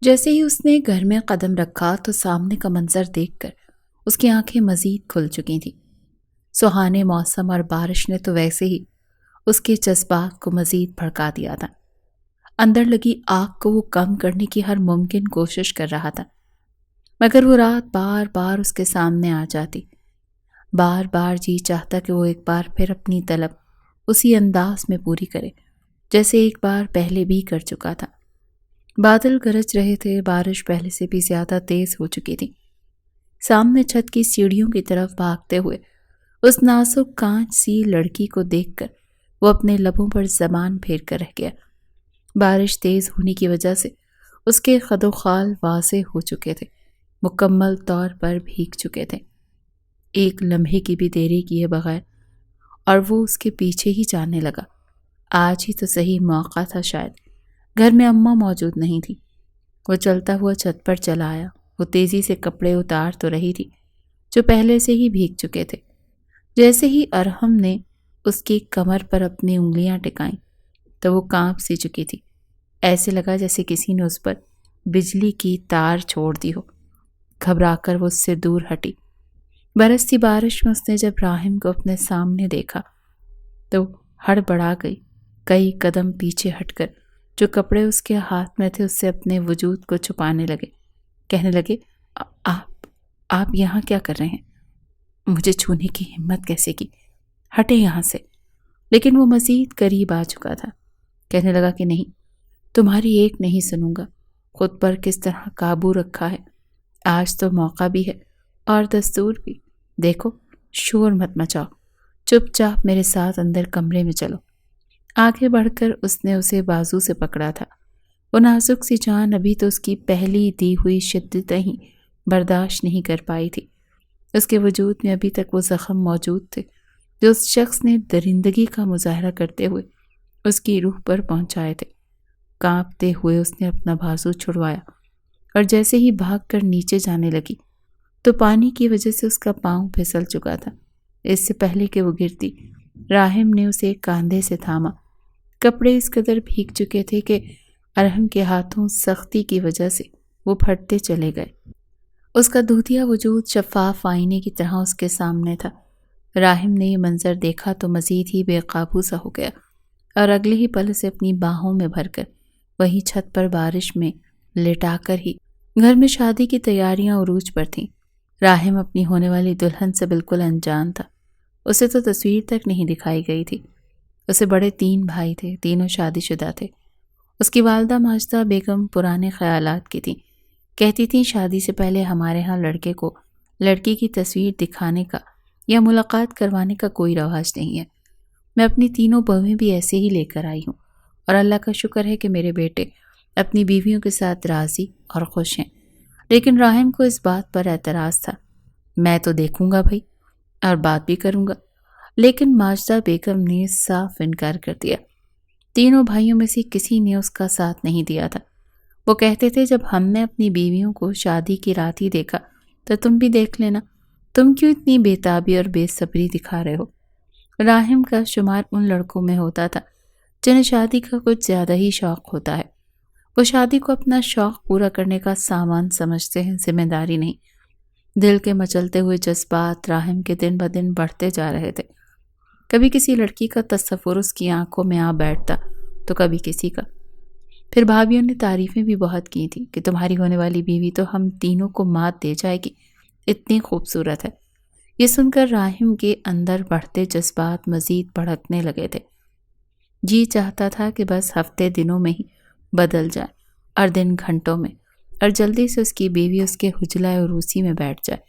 جیسے ہی اس نے گھر میں قدم رکھا تو سامنے کا منظر دیکھ کر اس کی آنکھیں مزید کھل چکی تھیں۔ سہانے موسم اور بارش نے تو ویسے ہی اس کے جذبات کو مزید بھڑکا دیا تھا۔ اندر لگی آگ کو وہ کم کرنے کی ہر ممکن کوشش کر رہا تھا، مگر وہ رات بار بار اس کے سامنے آ جاتی۔ بار بار جی چاہتا کہ وہ ایک بار پھر اپنی طلب اسی انداز میں پوری کرے جیسے ایک بار پہلے بھی کر چکا تھا۔ بادل گرج رہے تھے، بارش پہلے سے بھی زیادہ تیز ہو چکی تھی۔ سامنے چھت کی سیڑھیوں کی طرف بھاگتے ہوئے اس نازک کانچ سی لڑکی کو دیکھ کر وہ اپنے لبوں پر زبان پھیر کر رہ گیا۔ بارش تیز ہونے کی وجہ سے اس کے خد و خال واضح ہو چکے تھے، مکمل طور پر بھیگ چکے تھے۔ ایک لمحے کی بھی دیری کیے بغیر اور وہ اس کے پیچھے ہی جانے لگا۔ آج ہی تو صحیح موقع تھا، شاید گھر میں اماں موجود نہیں تھی۔ وہ چلتا ہوا چھت پر چلا آیا۔ وہ تیزی سے کپڑے اتار تو رہی تھی جو پہلے سے ہی بھیگ چکے تھے۔ جیسے ہی ارحم نے اس کی کمر پر اپنی انگلیاں ٹکائیں تو وہ کانپ سی چکی تھی۔ ایسے لگا جیسے کسی نے اس پر بجلی کی تار چھوڑ دی ہو۔ گھبرا کر وہ اس سے دور ہٹی۔ برستی بارش میں اس نے جب راحم کو اپنے سامنے دیکھا تو ہڑبڑا گئی۔ کئی قدم پیچھے ہٹ کر جو کپڑے اس کے ہاتھ میں تھے اس سے اپنے وجود کو چھپانے لگے۔ کہنے لگے، آپ یہاں کیا کر رہے ہیں؟ مجھے چھونے کی ہمت کیسے کی؟ ہٹے یہاں سے۔ لیکن وہ مزید قریب آ چکا تھا۔ کہنے لگا کہ نہیں، تمہاری ایک نہیں سنوں گا۔ خود پر کس طرح قابو رکھا ہے۔ آج تو موقع بھی ہے اور دستور بھی۔ دیکھو، شور مت مچاؤ، چپ چاپ میرے ساتھ اندر کمرے میں چلو۔ آگے بڑھ کر اس نے اسے بازو سے پکڑا تھا۔ وہ نازک سی جان ابھی تو اس کی پہلی دی ہوئی شدتیں ہی برداشت نہیں کر پائی تھی۔ اس کے وجود میں ابھی تک وہ زخم موجود تھے جو اس شخص نے درندگی کا مظاہرہ کرتے ہوئے اس کی روح پر پہنچائے تھے۔ کانپتے ہوئے اس نے اپنا بازو چھڑوایا اور جیسے ہی بھاگ کر نیچے جانے لگی تو پانی کی وجہ سے اس کا پاؤں پھسل چکا تھا۔ اس سے پہلے کہ وہ گرتی، راحم نے اسے کاندھے سے تھاما۔ کپڑے اس قدر بھیگ چکے تھے کہ ارحم کے ہاتھوں سختی کی وجہ سے وہ پھٹتے چلے گئے۔ اس کا دودھیا وجود شفاف آئینے کی طرح اس کے سامنے تھا۔ راحم نے یہ منظر دیکھا تو مزید ہی بے قابو سا ہو گیا اور اگلے ہی پل اسے اپنی باہوں میں بھر کر وہیں چھت پر بارش میں لٹا کر ہی گھر میں شادی کی تیاریاں عروج پر تھیں۔ راحم اپنی ہونے والی دلہن سے بالکل انجان تھا۔ اسے تو تصویر تک نہیں دکھائی گئی تھی۔ اسے بڑے 3 بھائی تھے، تینوں شادی شدہ تھے۔ اس کی والدہ ماجدہ بیگم پرانے خیالات کی تھی۔ کہتی تھیں شادی سے پہلے ہمارے ہاں لڑکے کو لڑکی کی تصویر دکھانے کا یا ملاقات کروانے کا کوئی رواج نہیں ہے۔ میں اپنی تینوں بہویں بھی ایسے ہی لے کر آئی ہوں اور اللہ کا شکر ہے کہ میرے بیٹے اپنی بیویوں کے ساتھ راضی اور خوش ہیں۔ لیکن راحم کو اس بات پر اعتراض تھا۔ میں تو دیکھوں گا بھائی اور بات بھی کروں گا، لیکن ماجدہ بیگم نے صاف انکار کر دیا۔ تینوں بھائیوں میں سے کسی نے اس کا ساتھ نہیں دیا تھا۔ وہ کہتے تھے جب ہم نے اپنی بیویوں کو شادی کی رات ہی دیکھا تو تم بھی دیکھ لینا، تم کیوں اتنی بےتابی اور بے صبری دکھا رہے ہو؟ راحم کا شمار ان لڑکوں میں ہوتا تھا جنہیں شادی کا کچھ زیادہ ہی شوق ہوتا ہے۔ وہ شادی کو اپنا شوق پورا کرنے کا سامان سمجھتے ہیں، ذمہ داری نہیں۔ دل کے مچلتے ہوئے جذبات راحم کے دن بدن بڑھتے جا رہے تھے۔ کبھی کسی لڑکی کا تصور اس کی آنکھوں میں آ بیٹھتا تو کبھی کسی کا۔ پھر بھابھیوں نے تعریفیں بھی بہت کی تھی کہ تمہاری ہونے والی بیوی تو ہم تینوں کو مات دے جائے گی، اتنی خوبصورت ہے۔ یہ سن کر راحم کے اندر بڑھتے جذبات مزید بھڑکنے لگے تھے۔ جی چاہتا تھا کہ بس ہفتے دنوں میں ہی بدل جائے اور دن گھنٹوں میں، اور جلدی سے اس کی بیوی اس کے حجلہ عروسی میں بیٹھ جائے۔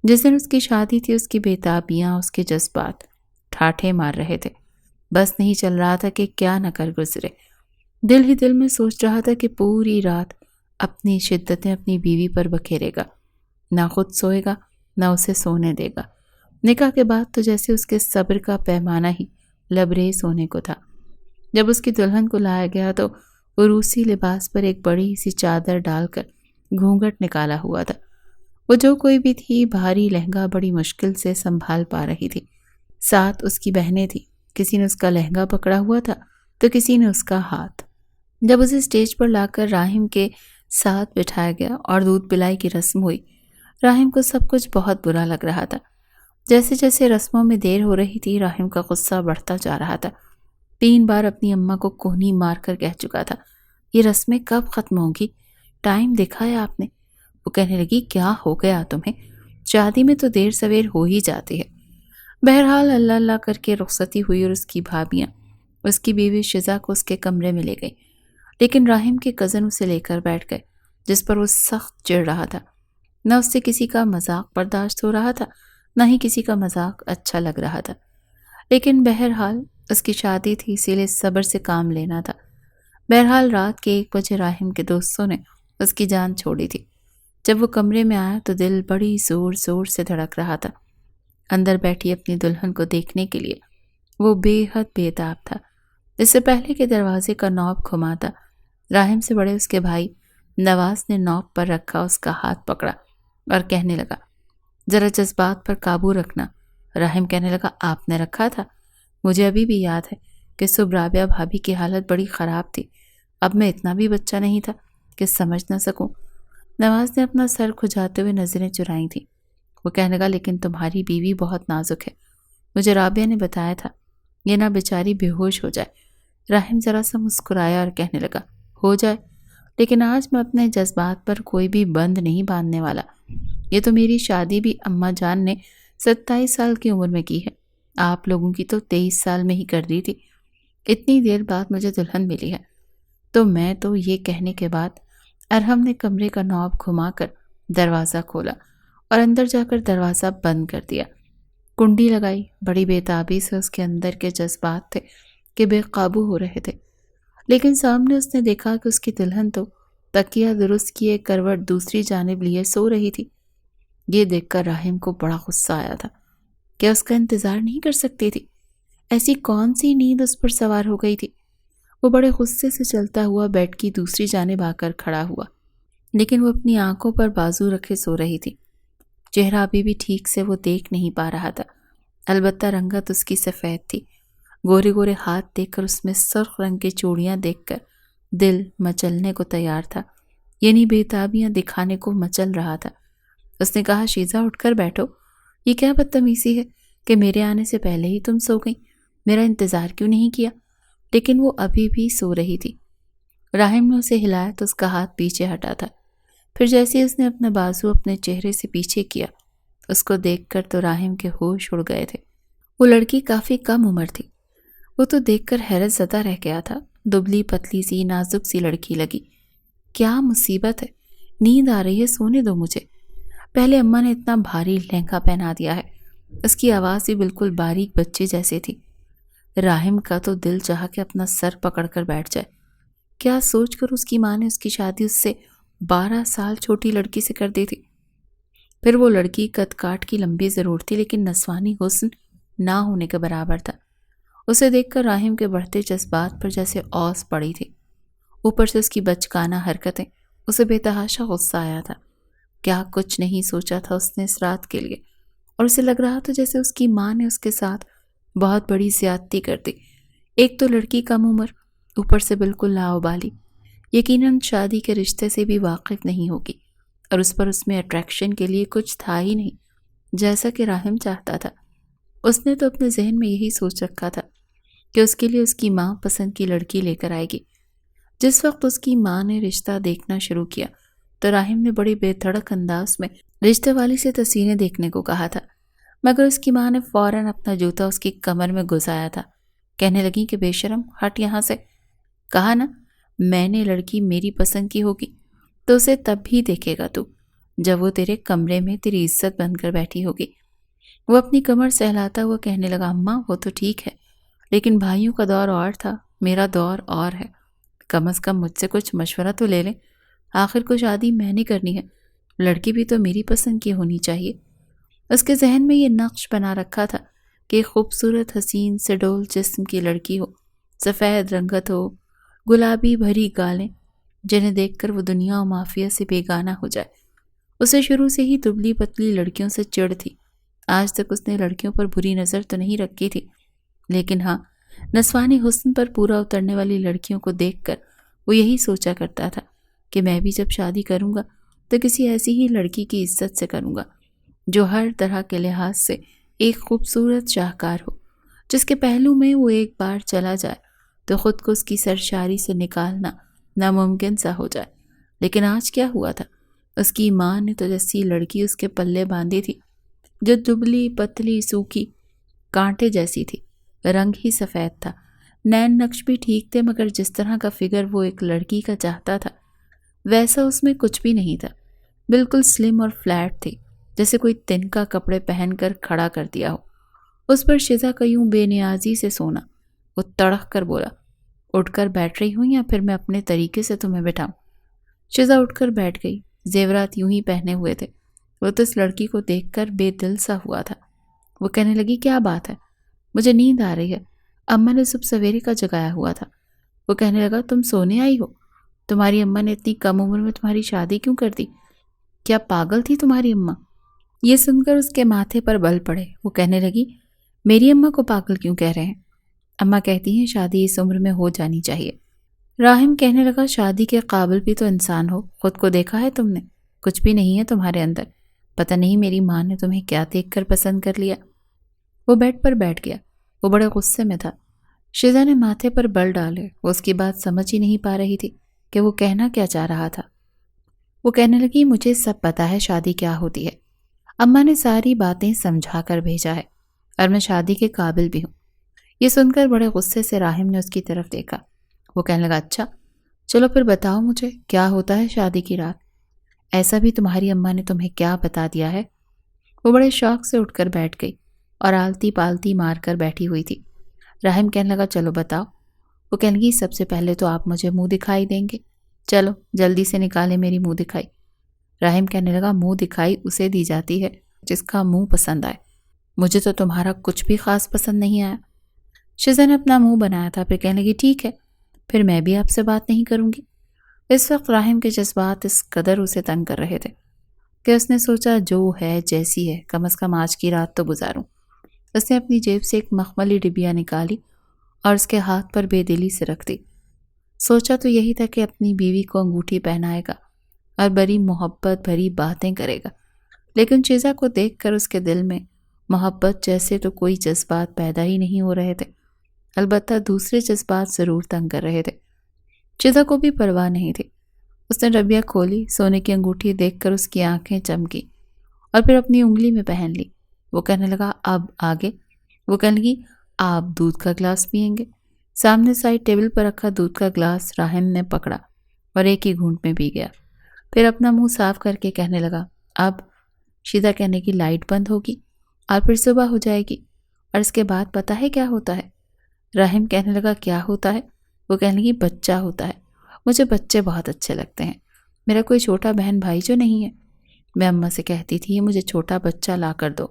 جس دن اس کی شادی تھی اس کی بےتابیاں، اس کے جذبات ٹھاٹھے مار رہے تھے۔ بس نہیں چل رہا تھا کہ کیا نہ کر گزرے۔ دل ہی دل میں سوچ رہا تھا کہ پوری رات اپنی شدتیں اپنی بیوی پر بکھیرے گا، نہ خود سوئے گا نہ اسے سونے دے گا۔ نکاح کے بعد تو جیسے اس کے صبر کا پیمانہ ہی لبریز ہونے کو تھا۔ جب اس کی دلہن کو لایا گیا تو عروسی لباس پر ایک بڑی سی چادر ڈال کر گھونگھٹ نکالا ہوا تھا۔ وہ جو کوئی بھی تھی بھاری لہنگا بڑی مشکل سے سنبھال پا رہی تھی۔ ساتھ اس کی بہنیں تھیں، کسی نے اس کا لہنگا پکڑا ہوا تھا تو کسی نے اس کا ہاتھ۔ جب اسے اسٹیج پر لا کر راحم کے ساتھ بٹھایا گیا اور دودھ پلائی کی رسم ہوئی۔ راہم کو سب کچھ بہت برا لگ رہا تھا۔ جیسے جیسے رسموں میں دیر ہو رہی تھی راہم کا غصہ بڑھتا جا رہا تھا۔ 3 بار اپنی اماں کو کونی مار کر کہہ چکا تھا، یہ رسمیں کب ختم ہوں گی؟ ٹائم دیکھا ہے آپ نے؟ وہ کہنے لگی، کیا ہو گیا تمہیں؟ شادی میں تو دیر سویر ہو ہی جاتی ہے۔ بہرحال اللہ اللہ کر کے رخصتی ہوئی اور اس کی بھابیاں اس کی بیوی شزا کو اس کے کمرے میں لے گئی، لیکن راہم کے کزن اسے لے کر بیٹھ گئے جس پر وہ سخت چڑ رہا تھا۔ نہ اس سے کسی کا مذاق برداشت ہو رہا تھا، نہ ہی کسی کا مذاق اچھا لگ رہا تھا، لیکن بہرحال اس کی شادی تھی، اسی لیے صبر سے کام لینا تھا۔ بہرحال رات کے 1 بجے راہم کے دوستوں نے اس کی جان چھوڑی تھی۔ جب وہ کمرے میں آیا تو دل بڑی زور زور سے دھڑک رہا تھا۔ اندر بیٹھی اپنی دلہن کو دیکھنے کے لیے وہ بے حد بے تاب تھا۔ اس سے پہلے کہ دروازے کا نوب گھماتا، راہم سے بڑے اس کے بھائی نواز نے نوب پر رکھا اس کا ہاتھ پکڑا اور کہنے لگا، ذرا جذبات پر قابو رکھنا۔ راہم کہنے لگا، آپ نے رکھا تھا؟ مجھے ابھی بھی یاد ہے کہ صبح رابعہ بھابھی کی حالت بڑی خراب تھی، اب میں اتنا بھی بچہ نہیں تھا کہ سمجھ نہ سکوں۔ نواز نے اپنا سر کھجاتے ہوئے نظریں چرائی تھیں۔ وہ کہنے لگا، لیکن تمہاری بیوی بہت نازک ہے، مجھے رابعہ نے بتایا تھا، یہ نہ بیچاری بے ہوش ہو جائے۔ راہم ذرا سا مسکرایا اور کہنے لگا، ہو جائے، لیکن آج میں اپنے جذبات پر کوئی بھی بند نہیں باندھنے والا۔ یہ تو میری شادی بھی اماں جان نے 27 سال کی عمر میں کی ہے، آپ لوگوں کی تو 23 سال میں ہی کر دی تھی۔ اتنی دیر بعد مجھے دلہن ملی ہے۔ تو میں تو یہ کہنے کے بعد ارحم نے کمرے کا نوب گھما کر دروازہ کھولا اور اندر جا کر دروازہ بند کر دیا۔ کنڈی لگائی۔ بڑی بےتابی سے اس کے اندر کے جذبات تھے کہ بے قابو ہو رہے تھے، لیکن سامنے اس نے دیکھا کہ اس کی دلہن تو تکیہ درست کیے کروٹ دوسری جانب لیے سو رہی تھی۔ یہ دیکھ کر راہم کو بڑا غصہ آیا تھا۔ کیا اس کا انتظار نہیں کر سکتی تھی؟ ایسی کون سی نیند اس پر سوار ہو گئی تھی؟ وہ بڑے غصے سے چلتا ہوا بیڈ کی دوسری جانب آ کر کھڑا ہوا، لیکن وہ اپنی آنکھوں پر بازو رکھے سو رہی تھی۔ چہرہ ابھی بھی ٹھیک سے وہ دیکھ نہیں پا رہا تھا، البتہ رنگت اس کی سفید تھی۔ گورے گورے ہاتھ دیکھ کر، اس میں سرخ رنگ کی چوڑیاں دیکھ کر دل مچلنے کو تیار تھا، یعنی بےتابیاں دکھانے کو مچل رہا تھا۔ اس نے کہا، شیزا اٹھ کر بیٹھو، یہ کیا بدتمیزی ہے کہ میرے آنے سے پہلے ہی تم سو گئیں؟ میرا انتظار کیوں نہیں کیا؟ لیکن وہ ابھی بھی سو رہی تھی۔ راہم نے اسے ہلایا تو اس کا ہاتھ پیچھے ہٹا تھا۔ پھر جیسے اس نے اپنا بازو اپنے چہرے سے پیچھے کیا، اس کو دیکھ کر تو راہم کے ہوش اڑ گئے تھے۔ وہ لڑکی کافی کم عمر تھی۔ وہ تو دیکھ کر حیرت زدہ رہ گیا تھا۔ دبلی پتلی سی نازک سی لڑکی لگی۔ کیا مصیبت ہے، نیند آ رہی ہے، سونے دو مجھے۔ پہلے اماں نے اتنا بھاری لہنگا پہنا دیا ہے۔ اس کی آواز بھی بالکل باریک بچے جیسے تھی۔ راہم کا تو دل چاہا کہ اپنا سر پکڑ کر بیٹھ جائے۔ کیا سوچ کر اس کی ماں نے اس کی شادی اس سے 12 سال چھوٹی لڑکی سے کر دی تھی؟ پھر وہ لڑکی قد کاٹ کی لمبی ضرور تھی، لیکن نسوانی حسن نہ ہونے کے برابر تھا۔ اسے دیکھ کر راہم کے بڑھتے جذبات پر جیسے اوس پڑی تھی۔ اوپر سے اس کی بچکانہ حرکتیں، اسے بے تحاشا غصہ آیا تھا۔ کیا کچھ نہیں سوچا تھا اس نے اس رات کے لیے، اور اسے لگ رہا تھا جیسے اس کی ماں نے اس کے ساتھ بہت بڑی زیادتی کر دی۔ ایک تو لڑکی کم عمر، اوپر سے بالکل لاابالی، یقیناً شادی کے رشتے سے بھی واقف نہیں ہوگی، اور اس میں اٹریکشن کے لیے کچھ تھا ہی نہیں جیسا کہ راہم چاہتا تھا۔ اس نے تو اپنے ذہن میں یہی سوچ رکھا تھا کہ اس کے لیے اس کی ماں پسند کی لڑکی لے کر آئے گی۔ جس وقت اس کی ماں نے رشتہ دیکھنا شروع کیا تو راہم نے بڑی بے دھڑک انداز میں رشتے والی سے تصویریں دیکھنے کو کہا تھا، مگر اس کی ماں نے فوراً اپنا جوتا اس کی کمر میں گھسایا تھا۔ کہنے لگی کہ بے شرم، ہٹ یہاں سے۔ کہا نا، میں نے لڑکی میری پسند کی ہوگی تو اسے تب بھی دیکھے گا تو، جب وہ تیرے کمرے میں تیری عزت بن کر بیٹھی ہوگی۔ وہ اپنی کمر سہلاتا ہوا کہنے لگا، اماں وہ تو ٹھیک ہے، لیکن بھائیوں کا دور اور تھا، میرا دور اور ہے۔ کم از کم مجھ سے کچھ مشورہ تو لے لیں، آخر کو شادی میں نے کرنی ہے، لڑکی بھی تو میری پسند کی ہونی چاہیے۔ اس کے ذہن میں یہ نقش بنا رکھا تھا کہ ایک خوبصورت حسین سڈول جسم کی لڑکی ہو، سفید رنگت ہو، گلابی بھری گالیں، جنہیں دیکھ کر وہ دنیا و مافیہ سے بیگانہ ہو جائے۔ اسے شروع سے ہی دبلی پتلی لڑکیوں سے چڑ تھی۔ آج تک اس نے لڑکیوں پر بری نظر تو نہیں رکھی تھی، لیکن ہاں، نسوانی حسن پر پورا اترنے والی لڑکیوں کو دیکھ کر وہ یہی سوچا کرتا تھا کہ میں بھی جب شادی کروں گا تو کسی ایسی ہی لڑکی کی عزت سے کروں گا جو ہر طرح کے لحاظ سے ایک خوبصورت شاہکار ہو، جس کے پہلو میں وہ ایک بار چلا جائے تو خود کو اس کی سرشاری سے نکالنا ناممکن سا ہو جائے۔ لیکن آج کیا ہوا تھا؟ اس کی ماں نے تو جیسی لڑکی اس کے پلے باندھی تھی جو دبلی پتلی سوکھی کانٹے جیسی تھی، رنگ ہی سفید تھا، نین نقش بھی ٹھیک تھے، مگر جس طرح کا فگر وہ ایک لڑکی کا چاہتا تھا ویسا اس میں کچھ بھی نہیں تھا۔ بالکل سلم اور فلیٹ تھی، جیسے کوئی تنکا کپڑے پہن کر کھڑا کر دیا ہو۔ اس پر شزا کا یوں بے نیازی سے سونا۔ وہ تڑخ کر بولا، اٹھ کر بیٹھ رہی ہوں یا پھر میں اپنے طریقے سے تمہیں بٹھاؤں؟ شزا اٹھ کر بیٹھ گئی۔ زیورات یوں ہی پہنے ہوئے تھے۔ وہ تو اس لڑکی کو دیکھ کر بے دل سا ہوا تھا۔ وہ کہنے لگی، کیا بات ہے؟ مجھے نیند آ رہی ہے، اماں نے صبح سویرے کا جگایا ہوا تھا۔ وہ کہنے لگا، تم سونے آئی ہو؟ تمہاری اماں نے اتنی کم عمر میں تمہاری شادی کیوں کر دی؟ کیا پاگل تھی تمہاری اماں؟ یہ سن کر اس کے ماتھے پر بل پڑے۔ وہ کہنے لگی، میری اماں کو پاگل کیوں کہہ رہے ہیں؟ اماں کہتی ہیں شادی اس عمر میں ہو جانی چاہیے۔ راہم کہنے لگا، شادی کے قابل بھی تو انسان ہو، خود کو دیکھا ہے تم نے؟ کچھ بھی نہیں ہے تمہارے اندر۔ پتہ نہیں میری ماں نے تمہیں کیا دیکھ کر پسند کر لیا۔ وہ بیڈ پر بیٹھ گیا۔ وہ بڑے غصے میں تھا۔ شزا نے ماتھے پر بل ڈالے۔ وہ اس کی بات سمجھ ہی نہیں پا رہی تھی کہ وہ کہنا کیا چاہ رہا تھا۔ وہ کہنے لگی، مجھے سب پتا ہے شادی کیا ہوتی ہے۔ اماں نے ساری باتیں سمجھا کر بھیجا ہے اور میں شادی کے قابل بھی ہوں۔ یہ سن کر بڑے غصے سے راہم نے اس کی طرف دیکھا۔ وہ کہنے لگا، اچھا چلو پھر بتاؤ مجھے کیا ہوتا ہے شادی کی رات؟ ایسا بھی تمہاری اماں نے تمہیں کیا بتا دیا ہے؟ وہ بڑے شوق سے اٹھ کر بیٹھ گئی اور آلتی پالتی مار کر بیٹھی ہوئی تھی۔ راہم کہنے لگا، چلو بتاؤ۔ وہ کہنے لگی، سب سے پہلے تو آپ مجھے منہ دکھائی دیں گے، چلو جلدی سے نکالے میری منہ دکھائی۔ راہم کہنے لگا، منہ دکھائی اسے دی جاتی ہے جس کا منہ پسند آئے، مجھے تو تمہارا کچھ بھی خاص پسند نہیں آیا۔ شزا نے اپنا منہ بنایا تھا، پھر کہنے لگی، ٹھیک ہے پھر میں بھی آپ سے بات نہیں کروں گی۔ اس وقت راہم کے جذبات اس قدر اسے تنگ کر رہے تھے کہ اس نے سوچا جو ہے جیسی ہے، کم از کم آج کی رات تو گزاروں۔ اس نے اپنی جیب سے ایک مخملی ڈبیا نکالی اور اس کے ہاتھ پر بے دلی سے رکھ دی۔ سوچا تو یہی تھا کہ اپنی بیوی کو انگوٹھی پہنائے گا اور بڑی محبت بھری باتیں کرے گا، لیکن شزا کو دیکھ کر اس کے دل میں محبت جیسے تو کوئی جذبات پیدا ہی نہیں ہو رہے تھے، البتہ دوسرے جذبات ضرور تنگ کر رہے تھے۔ شزا کو بھی پرواہ نہیں تھی۔ اس نے ڈبیا کھولی، سونے کی انگوٹھی دیکھ کر اس کی آنکھیں چمکی اور پھر اپنی انگلی میں پہن لی۔ وہ کہنے لگا، اب آگے؟ وہ کہنے لگی، آپ دودھ کا گلاس پئیں گے؟ سامنے سائڈ ٹیبل پر رکھا دودھ کا گلاس راہم نے پکڑا اور ایک ہی گھونٹ میں پی گیا۔ پھر اپنا منہ صاف کر کے کہنے لگا، اب؟ شزا کہنے کی، لائٹ بند ہوگی اور پھر صبح ہو جائے گی اور اس کے بعد پتہ ہے کیا ہوتا ہے؟ راہم کہنے لگا، کیا ہوتا ہے؟ وہ کہنے لگی، بچہ ہوتا ہے۔ مجھے بچے بہت اچھے لگتے ہیں، میرا کوئی چھوٹا بہن بھائی جو نہیں ہے۔ میں اماں سے کہتی تھی مجھے چھوٹا بچہ لا کر دو،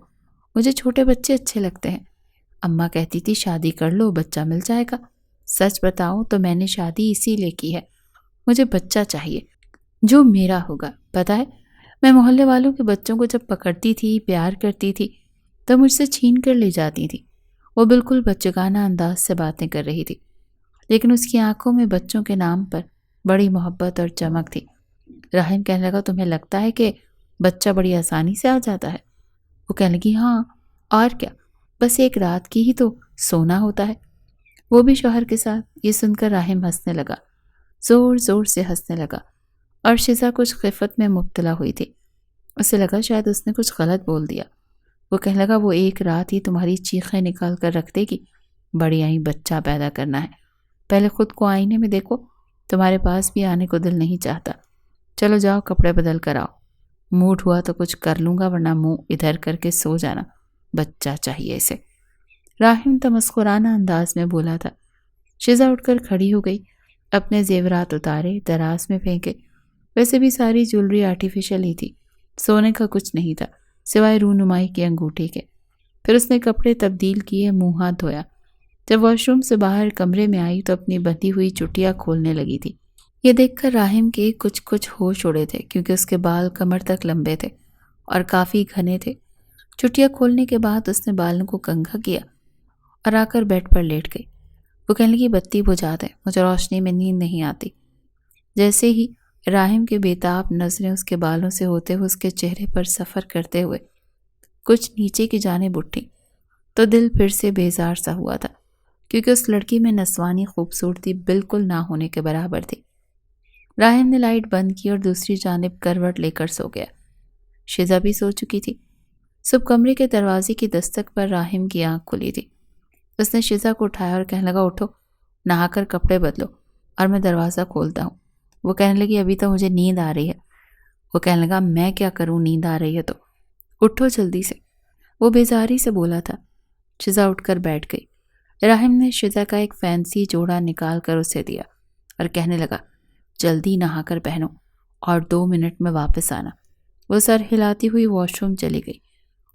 مجھے چھوٹے بچے اچھے لگتے ہیں۔ اماں کہتی تھی شادی کر لو بچہ مل جائے گا۔ سچ بتاؤں تو میں نے شادی اسی لیے کی ہے، مجھے بچہ چاہیے جو میرا ہوگا۔ پتہ ہے میں محلے والوں کے بچوں کو جب پکڑتی تھی، پیار کرتی تھی تو مجھ سے چھین کر لے جاتی تھی۔ وہ بالکل بچگانہ انداز سے باتیں کر رہی تھی، لیکن اس کی آنکھوں میں بچوں کے نام پر بڑی محبت اور چمک تھی۔ راہم کہنے لگا، تمہیں لگتا ہے کہ بچہ بڑی آسانی سے آ جاتا ہے؟ وہ کہنے لگی، ہاں اور کیا، بس ایک رات کی ہی تو سونا ہوتا ہے، وہ بھی شوہر کے ساتھ۔ یہ سن کر راہم ہنسنے لگا، زور زور سے ہنسنے لگا، اور شزا کچھ خفت میں مبتلا ہوئی تھی۔ اسے لگا شاید اس نے کچھ غلط بول دیا۔ وہ کہنے لگا، وہ ایک رات ہی تمہاری چیخیں نکال کر رکھ دے گی، بڑی آئی بچہ پیدا کرنا ہے۔ پہلے خود کو آئینے میں دیکھو، تمہارے پاس بھی آنے کو دل نہیں چاہتا۔ چلو جاؤ کپڑے بدل کر آؤ، موڈ ہوا تو کچھ کر لوں گا ورنہ منہ ادھر کر کے سو جانا، بچہ چاہیے اسے۔ راہم تمسخرانہ انداز میں بولا تھا۔ شزا اٹھ کر کھڑی ہو گئی، اپنے زیورات اتارے، دراز میں پھینکے۔ ویسے بھی ساری جولری آرٹیفیشل ہی تھی، سونے کا کچھ نہیں تھا سوائے رونمائی کی انگوٹھی کے۔ پھر اس نے کپڑے تبدیل کیے، منہ ہاتھ دھویا۔ جب واش روم سے باہر کمرے میں آئی تو اپنی بندھی ہوئی چٹیاں کھولنے لگی تھی۔ یہ دیکھ کر راہم کے کچھ ہوش اڑے تھے، کیونکہ اس کے بال کمر تک لمبے تھے اور کافی گھنے تھے۔ چٹیاں کھولنے کے بعد اس نے بالوں کو کنگھا کیا اور آ کر بیڈ پر لیٹ گئی۔ وہ کہنے لگی، بتی بجھا دے، مجھے روشنی میں نیند نہیں آتی۔ جیسے ہی راہم کے بیتاب نظریں اس کے بالوں سے ہوتے ہوئے اس کے چہرے پر سفر کرتے ہوئے کچھ نیچے کی جانب اٹھی تو دل پھر سے بیزار سا ہوا تھا، کیونکہ اس لڑکی میں نسوانی خوبصورتی بالکل نہ ہونے کے برابر تھی۔ راہم نے لائٹ بند کی اور دوسری جانب کروٹ لے کر سو گیا۔ شزا بھی سو چکی تھی۔ صبح کمرے کے دروازے کی دستک پر راہم کی آنکھ کھلی تھی۔ اس نے شزا کو اٹھایا اور کہنے لگا، اٹھو، نہا کر کپڑے بدلو اور میں دروازہ کھولتا ہوں۔ وہ کہنے لگی، ابھی تو مجھے نیند آ رہی ہے۔ وہ کہنے لگا، میں کیا کروں، نیند آ رہی ہے تو اٹھو جلدی سے۔ وہ بیزاری سے بولا تھا۔ شزا اٹھ کر بیٹھ گئی۔ راہم نے شزا کا ایک فینسی جوڑا نکال کر اسے دیا اور کہنے لگا، جلدی نہا کر پہنو اور 2 منٹ میں واپس آنا۔ وہ سر ہلاتی ہوئی واش روم چلی گئی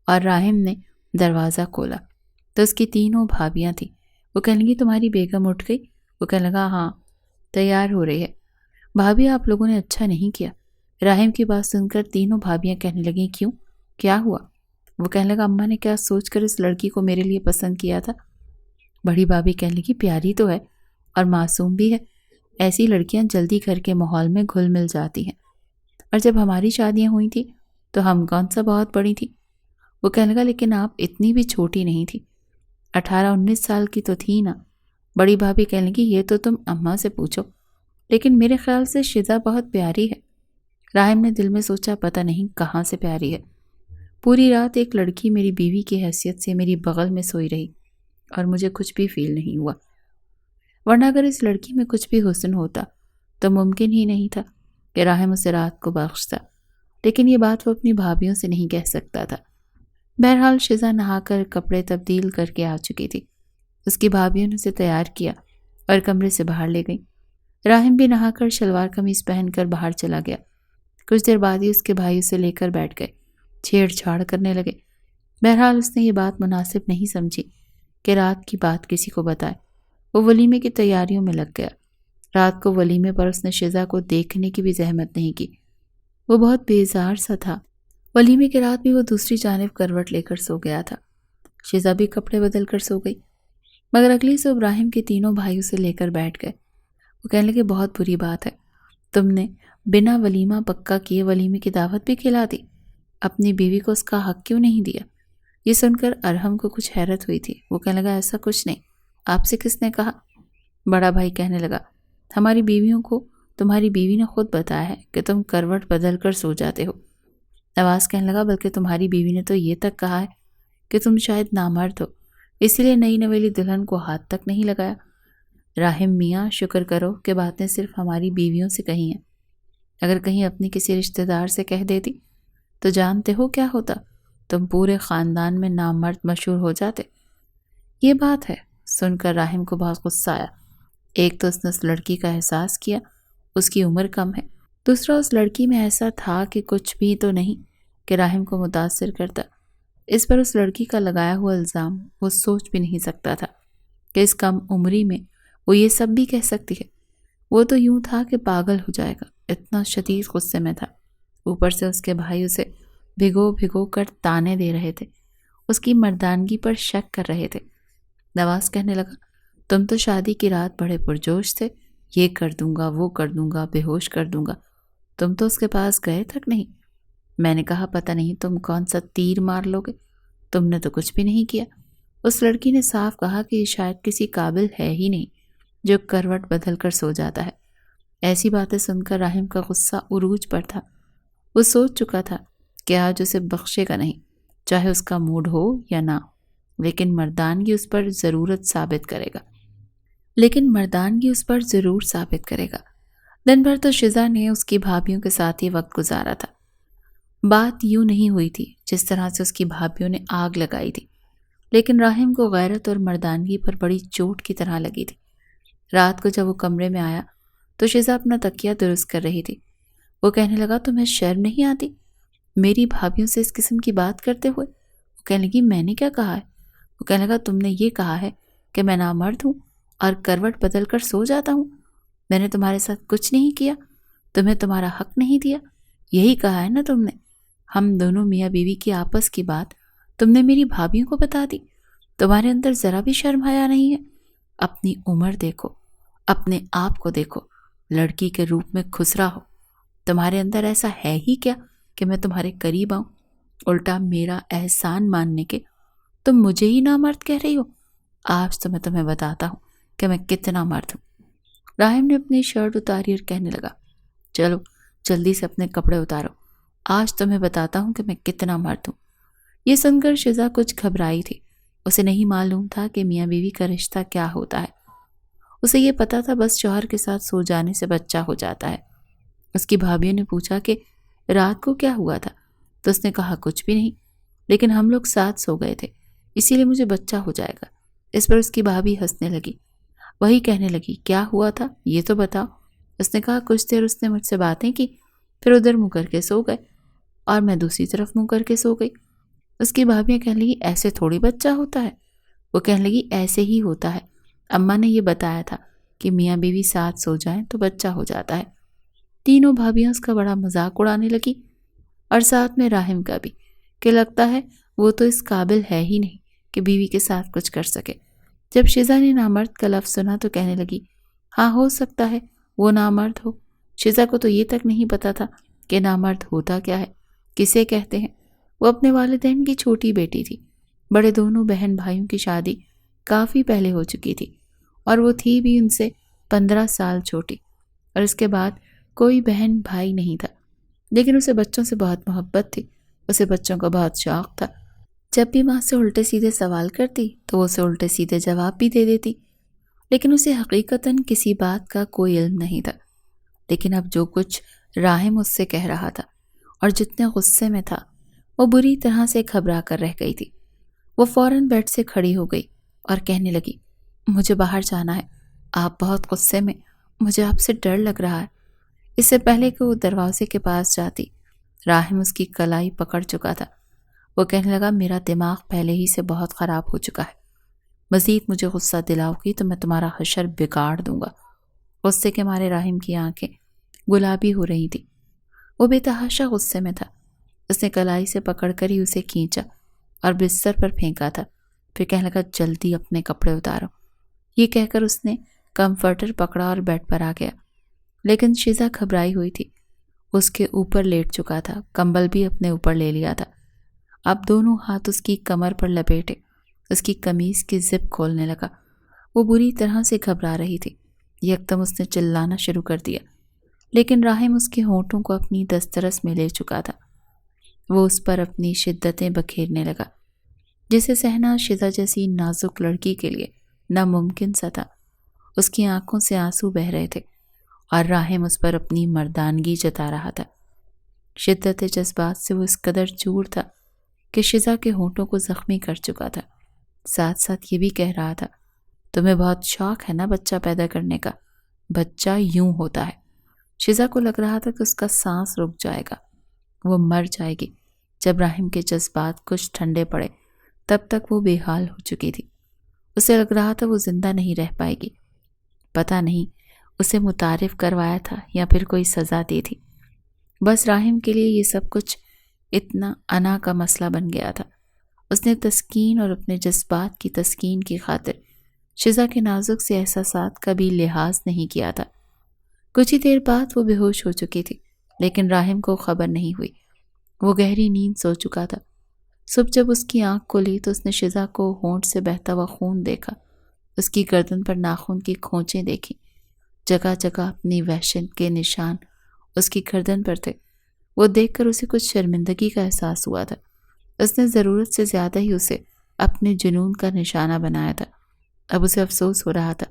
اور راہم نے دروازہ کھولا تو اس کی تینوں بھابیاں تھیں۔ وہ کہنے لگی، تمہاری بیگم اٹھ گئی؟ وہ کہنے لگا، ہاں، تیار ہو رہی ہے۔ بھابھی، آپ لوگوں نے اچھا نہیں کیا۔ راہم کی بات سن کر تینوں بھابیاں کہنے لگیں، کیوں، کیا ہوا؟ وہ کہنے لگا، اماں نے کیا سوچ کر اس لڑکی کو میرے لیے پسند کیا تھا؟ بڑی بھابھی کہنے لگی، پیاری تو ہے اور معصوم بھی ہے۔ ایسی لڑکیاں جلدی گھر کے ماحول میں گھل مل جاتی ہیں، اور جب ہماری شادیاں ہوئی تھیں تو ہم کون سا بہت بڑی تھی؟ وہ کہنے لگا، لیکن آپ اتنی بھی چھوٹی نہیں تھی، 18-19 سال کی تو تھی نا۔ بڑی بھابھی کہنے لگی، یہ تو تم اماں سے پوچھو، لیکن میرے خیال سے شزا بہت پیاری ہے۔ راہم نے دل میں سوچا، پتہ نہیں کہاں سے پیاری ہے۔ پوری رات ایک لڑکی میری بیوی کی حیثیت سے میری بغل میں سوئی رہی اور مجھے کچھ بھی فیل نہیں ہوا، ورنہ اگر اس لڑکی میں کچھ بھی حسن ہوتا تو ممکن ہی نہیں تھا کہ راہم اسے رات کو بخشتا، لیکن یہ بات وہ اپنی بھابھیوں سے نہیں کہہ سکتا تھا۔ بہرحال شزا نہا کر کپڑے تبدیل کر کے آ چکی تھی۔ اس کی بھابھیوں نے اسے تیار کیا اور کمرے سے باہر لے گئیں۔ راہم بھی نہا کر شلوار قمیص پہن کر باہر چلا گیا۔ کچھ دیر بعد ہی اس کے بھائی اسے لے کر بیٹھ گئے، چھیڑ چھاڑ کرنے لگے۔ بہرحال اس نے یہ بات مناسب نہیں سمجھی کہ رات کی بات کسی کو بتائے۔ وہ ولیمے کی تیاریوں میں لگ گیا۔ رات کو ولیمے پر اس نے شزا کو دیکھنے کی بھی زحمت نہیں کی۔ وہ بہت بیزار سا تھا۔ ولیمے کی رات بھی وہ دوسری جانب کروٹ لے کر سو گیا تھا۔ شزا بھی کپڑے بدل کر سو گئی، مگر اگلی صبح راہم کے تینوں بھائی اسے لے کر بیٹھ گئے۔ وہ کہنے لگے، بہت بری بات ہے، تم نے بنا ولیمہ پکا کیے ولیمے کی دعوت بھی کھلا دی، اپنی بیوی کو اس کا حق کیوں نہیں دیا؟ یہ سن کر ارحم کو کچھ حیرت ہوئی تھی۔ وہ کہنے لگا، ایسا کچھ نہیں، آپ سے کس نے کہا؟ بڑا بھائی کہنے لگا، ہماری بیویوں کو تمہاری بیوی نے خود بتایا ہے کہ تم کروٹ بدل کر سو جاتے ہو۔ نواز کہنے لگا، بلکہ تمہاری بیوی نے تو یہ تک کہا ہے کہ تم شاید نامرد ہو، اسی لیے نئی نویلی دلہن کو ہاتھ تک نہیں لگایا۔ راہم میاں، شکر کرو کہ باتیں صرف ہماری بیویوں سے کہی ہیں، اگر کہیں اپنی کسی رشتہ دار سے کہہ دیتی تو جانتے ہو کیا ہوتا؟ تم پورے خاندان میں نامرد مشہور ہو جاتے۔ یہ بات ہے۔ سن کر راہم کو بہت غصہ آیا۔ ایک تو اس نے اس لڑکی کا احساس کیا، اس کی عمر کم ہے، دوسرا اس لڑکی میں ایسا تھا کہ کچھ بھی تو نہیں کہ راہم کو متاثر کرتا۔ اس پر اس لڑکی کا لگایا ہوا الزام وہ سوچ بھی نہیں سکتا تھا کہ اس کم عمری میں وہ یہ سب بھی کہہ سکتی ہے۔ وہ تو یوں تھا کہ پاگل ہو جائے گا، اتنا شدید غصے میں تھا۔ اوپر سے اس کے بھائی اسے بھگو بھگو کر تانے دے رہے تھے، اس کی مردانگی پر شک کر رہے تھے۔ نواز کہنے لگا، تم تو شادی کی رات بڑے پرجوش تھے، یہ کر دوں گا، وہ کر دوں گا، بے ہوش کر دوں گا، تم تو اس کے پاس گئے تک نہیں۔ میں نے کہا، پتہ نہیں تم کون سا تیر مار لو گے، تم نے تو کچھ بھی نہیں کیا۔ اس لڑکی نے صاف کہا کہ یہ شاید کسی قابل ہے ہی نہیں جو کروٹ بدل کر سو جاتا ہے۔ ایسی باتیں سن کر راہم کا غصہ عروج پر تھا۔ وہ سوچ چکا تھا کہ آج اسے بخشے گا نہیں، چاہے اس کا موڈ ہو یا نہ، لیکن مردانگی اس پر ضرور ثابت کرے گا۔ دن بھر تو شزا نے اس کی بھابھیوں کے ساتھ ہی وقت گزارا تھا۔ بات یوں نہیں ہوئی تھی جس طرح سے اس کی بھابھیوں نے آگ لگائی تھی، لیکن راہم کو غیرت اور مردانگی پر بڑی چوٹ کی طرح لگی تھی۔ رات کو جب وہ کمرے میں آیا تو شزا اپنا تکیہ درست کر رہی تھی۔ وہ کہنے لگا، تمہیں شرم نہیں آتی میری بھابھیوں سے اس قسم کی بات کرتے ہوئے؟ وہ کہنے لگی، میں نے کیا کہا ہے؟ وہ کہنے لگا، تم نے یہ کہا ہے کہ میں نامرد ہوں اور کروٹ بدل کر سو جاتا ہوں۔ میں نے تمہارے ساتھ کچھ نہیں کیا، تمہیں تمہارا حق نہیں دیا، یہی کہا ہے نا تم نے۔ ہم دونوں میاں بیوی کی آپس کی بات تم نے میری بھابھیوں کو بتا دی، تمہارے اندر ذرا بھی شرم حیا نہیں ہے؟ اپنی عمر دیکھو، اپنے آپ کو دیکھو، لڑکی کے روپ میں کھسرا ہو تمہارے اندر ایسا ہے ہی کیا کہ میں تمہارے قریب آؤں؟ الٹا میرا احسان ماننے کے تم مجھے ہی نامرد کہہ رہی ہو۔ آج تو میں تمہیں بتاتا ہوں کہ میں کتنا مرد ہوں۔ راہم نے اپنی شرٹ اتاری اور کہنے لگا، چلو جلدی سے اپنے کپڑے اتارو، آج تمہیں بتاتا ہوں کہ میں کتنا مرد ہوں۔ یہ سن کر شزا کچھ گھبرائی تھی۔ اسے نہیں معلوم تھا کہ میاں بیوی کا رشتہ کیا ہوتا ہے۔ اسے یہ پتا تھا بس شوہر کے ساتھ سو جانے سے بچہ ہو جاتا ہے۔ اس کی بھابھیوں نے پوچھا کہ رات کو کیا ہوا تھا، تو اس نے کہا کچھ بھی نہیں، لیکن ہم لوگ ساتھ سو گئے تھے، اسی لیے مجھے بچہ ہو جائے گا۔ اس پر اس کی بھابھی ہنسنے لگی۔ وہی کہنے لگی، کیا ہوا تھا یہ تو بتاؤ۔ اس نے کہا کچھ دیر اس نے مجھ سے باتیں کی، پھر ادھر منہ کر کے سو گئے اور میں دوسری طرف منہ کر کے سو گئی۔ اس کی بھابھیاں کہنے لگی، ایسے تھوڑی بچہ ہوتا ہے۔ وہ کہنے لگی، ایسے ہی ہوتا ہے، اماں نے یہ بتایا تھا کہ میاں بیوی ساتھ سو جائیں تو بچہ ہو جاتا ہے۔ تینوں بھابیاں اس کا بڑا مذاق اڑانے لگی، اور ساتھ میں راہم کا بھی، کہ لگتا ہے وہ تو اس قابل ہے ہی نہیں کہ بیوی کے ساتھ کچھ کر سکے۔ جب شزا نے نامرد کا لفظ سنا تو کہنے لگی، ہاں ہو سکتا ہے وہ نامرد ہو۔ شزا کو تو یہ تک نہیں پتا تھا کہ نامرد ہوتا کیا ہے، کسے کہتے ہیں۔ وہ اپنے والدین کی چھوٹی بیٹی تھی۔ بڑے دونوں بہن بھائیوں کی شادی کافی پہلے ہو چکی تھی، اور وہ تھی بھی ان سے 15 سال چھوٹی، اور اس کے بعد کوئی بہن بھائی نہیں تھا۔ لیکن اسے بچوں سے بہت محبت تھی، اسے بچوں کا بہت شوق تھا۔ جب بھی ماں سے الٹے سیدھے سوال کرتی تو وہ اسے الٹے سیدھے جواب بھی دے دیتی، لیکن اسے حقیقتاً کسی بات کا کوئی علم نہیں تھا۔ لیکن اب جو کچھ راہم اس سے کہہ رہا تھا اور جتنے غصے میں تھا، وہ بری طرح سے گھبرا کر رہ گئی تھی۔ وہ فوراً بیڈ سے کھڑی ہو گئی اور کہنے لگی، مجھے باہر جانا ہے، آپ بہت غصے میں، مجھے آپ سے ڈر لگ رہا ہے۔ اس سے پہلے کہ وہ دروازے کے پاس جاتی، راہم اس کی کلائی پکڑ چکا تھا۔ وہ کہنے لگا، میرا دماغ پہلے ہی سے بہت خراب ہو چکا ہے، مزید مجھے غصہ دلاؤ گی تو میں تمہارا حشر بگاڑ دوں گا۔ غصے کے مارے راہم کی آنکھیں گلابی ہو رہی تھی، وہ بے تحاشا غصے میں تھا۔ اس نے کلائی سے پکڑ کر ہی اسے کھینچا اور بستر پر پھینکا تھا، پھر کہنے لگا، جلدی اپنے کپڑے اتارو۔ یہ کہہ کر اس نے کمفرٹر پکڑا اور بیڈ پر آ گیا، لیکن شزا گھبرائی ہوئی تھی۔ اس کے اوپر لیٹ چکا تھا، کمبل بھی اپنے اوپر لے لیا تھا۔ اب دونوں ہاتھ اس کی کمر پر لپیٹے اس کی قمیض کی زپ کھولنے لگا۔ وہ بری طرح سے گھبرا رہی تھی۔ یکدم اس نے چلانا شروع کر دیا، لیکن راہم اس کے ہونٹوں کو اپنی دسترس میں لے چکا تھا۔ وہ اس پر اپنی شدتیں بکھیرنے لگا، جسے سہنا شزا جیسی نازک لڑکی کے لیے ناممکن سا تھا۔ اس کی آنکھوں سے آنسو بہہ رہے تھے اور راہم اس پر اپنی مردانگی جتا رہا تھا۔ شدت جذبات سے وہ اس قدر چور تھا کہ شزا کے ہونٹوں کو زخمی کر چکا تھا۔ ساتھ ساتھ یہ بھی کہہ رہا تھا، تمہیں بہت شوق ہے نا بچہ پیدا کرنے کا، بچہ یوں ہوتا ہے۔ شزا کو لگ رہا تھا کہ اس کا سانس رک جائے گا، وہ مر جائے گی۔ جب راہم کے جذبات کچھ ٹھنڈے پڑے تب تک وہ بے حال ہو چکی تھی۔ اسے لگ رہا تھا وہ زندہ نہیں رہ پائے گی۔ پتہ نہیں اسے متعارف کروایا تھا یا پھر کوئی سزا دی تھی۔ بس راہم کے لیے یہ سب کچھ اتنا انا کا مسئلہ بن گیا تھا۔ اس نے تسکین اور اپنے جذبات کی تسکین کی خاطر شزا کے نازک سے احساسات کا بھی لحاظ نہیں کیا تھا۔ کچھ ہی دیر بعد وہ بے ہوش ہو چکی تھی، لیکن راہم کو خبر نہیں ہوئی۔ وہ گہری نیند سو چکا تھا۔ صبح جب اس کی آنکھ کھلی تو اس نے شزا کو ہونٹ سے بہتا ہوا خون دیکھا، اس کی گردن پر ناخن کی کھونچیں دیکھی، جگہ جگہ اپنی وحشت کے نشان اس کی گردن پر تھے۔ وہ دیکھ کر اسے کچھ شرمندگی کا احساس ہوا تھا۔ اس نے ضرورت سے زیادہ ہی اسے اپنے جنون کا نشانہ بنایا تھا۔ اب اسے افسوس ہو رہا تھا۔